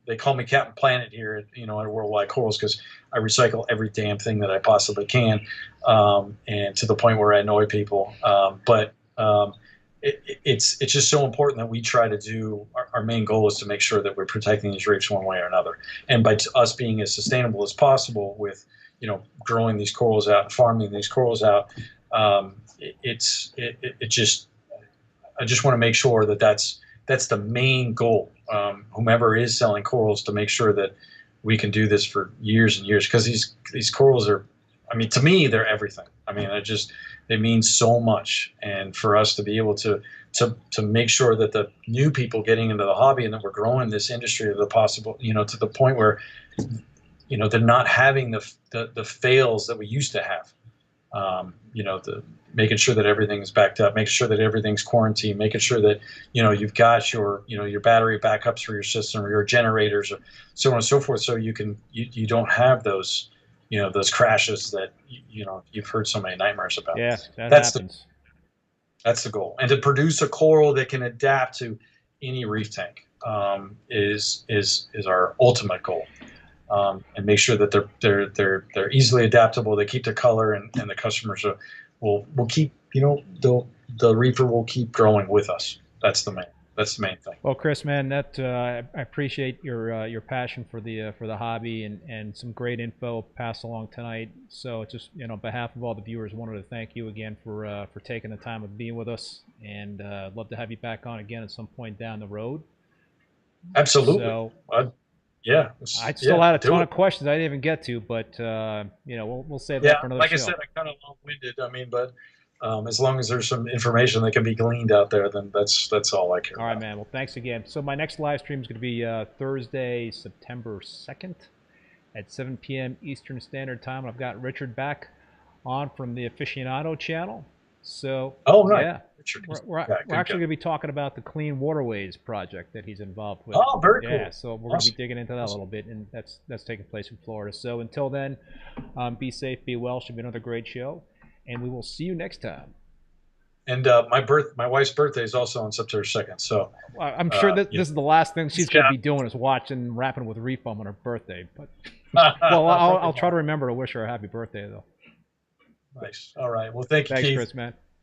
they call me Captain Planet here at, at Worldwide Corals, because I recycle every damn thing that I possibly can, and to the point where I annoy people. But it's just so important that we try to do, our main goal is to make sure that we're protecting these reefs one way or another. And by us being as sustainable as possible with, growing these corals out and farming these corals out, I just want to make sure that that's the main goal. Whomever is selling corals, to make sure that we can do this for years and years, because these corals are, I mean, to me, they're everything. I mean, they mean so much. And for us to be able to make sure that the new people getting into the hobby and that we're growing this industry to the possible, to the point where, they're not having the fails that we used to have. Making sure that everything is backed up, making sure that everything's quarantined, making sure that, you've got your battery backups for your system or your generators or so on and so forth. So you don't have those, those crashes that, you've heard so many nightmares about. Yeah, that's happens. That's the goal. And to produce a coral that can adapt to any reef tank is our ultimate goal. And make sure that they're easily adaptable. They keep their color, and the customers will keep, the reefer will keep growing with us. That's the main thing. Well, Chris, man, I appreciate your passion for the hobby and some great info passed along tonight. So just, on behalf of all the viewers, wanted to thank you again for taking the time of being with us, and I'd love to have you back on again at some point down the road. Absolutely. So, yeah, I still had a ton of questions I didn't even get to, but we'll save that for another show. Like I said, I'm kind of long-winded. I mean, but as long as there's some information that can be gleaned out there, then that's all I care about. All right, man. Well, thanks again. So my next live stream is going to be Thursday, September 2nd at 7 p.m. Eastern Standard Time. I've got Richard back on from the Aficionado channel. So, yeah, we're actually going to be talking about the Clean Waterways project that he's involved with. Oh, very cool. Yeah, so we're going to be digging into that a little bit, and that's taking place in Florida. So until then, be safe, be well. Should be another great show, and we will see you next time. And my wife's birthday is also on September 2nd. So I'm sure this is the last thing she's going to be doing is watching Rappin With ReefBum on her birthday. But well, I'll try to remember to wish her a happy birthday, though. Nice. All right. Well, thank you, Thanks, Keith. Chris, man.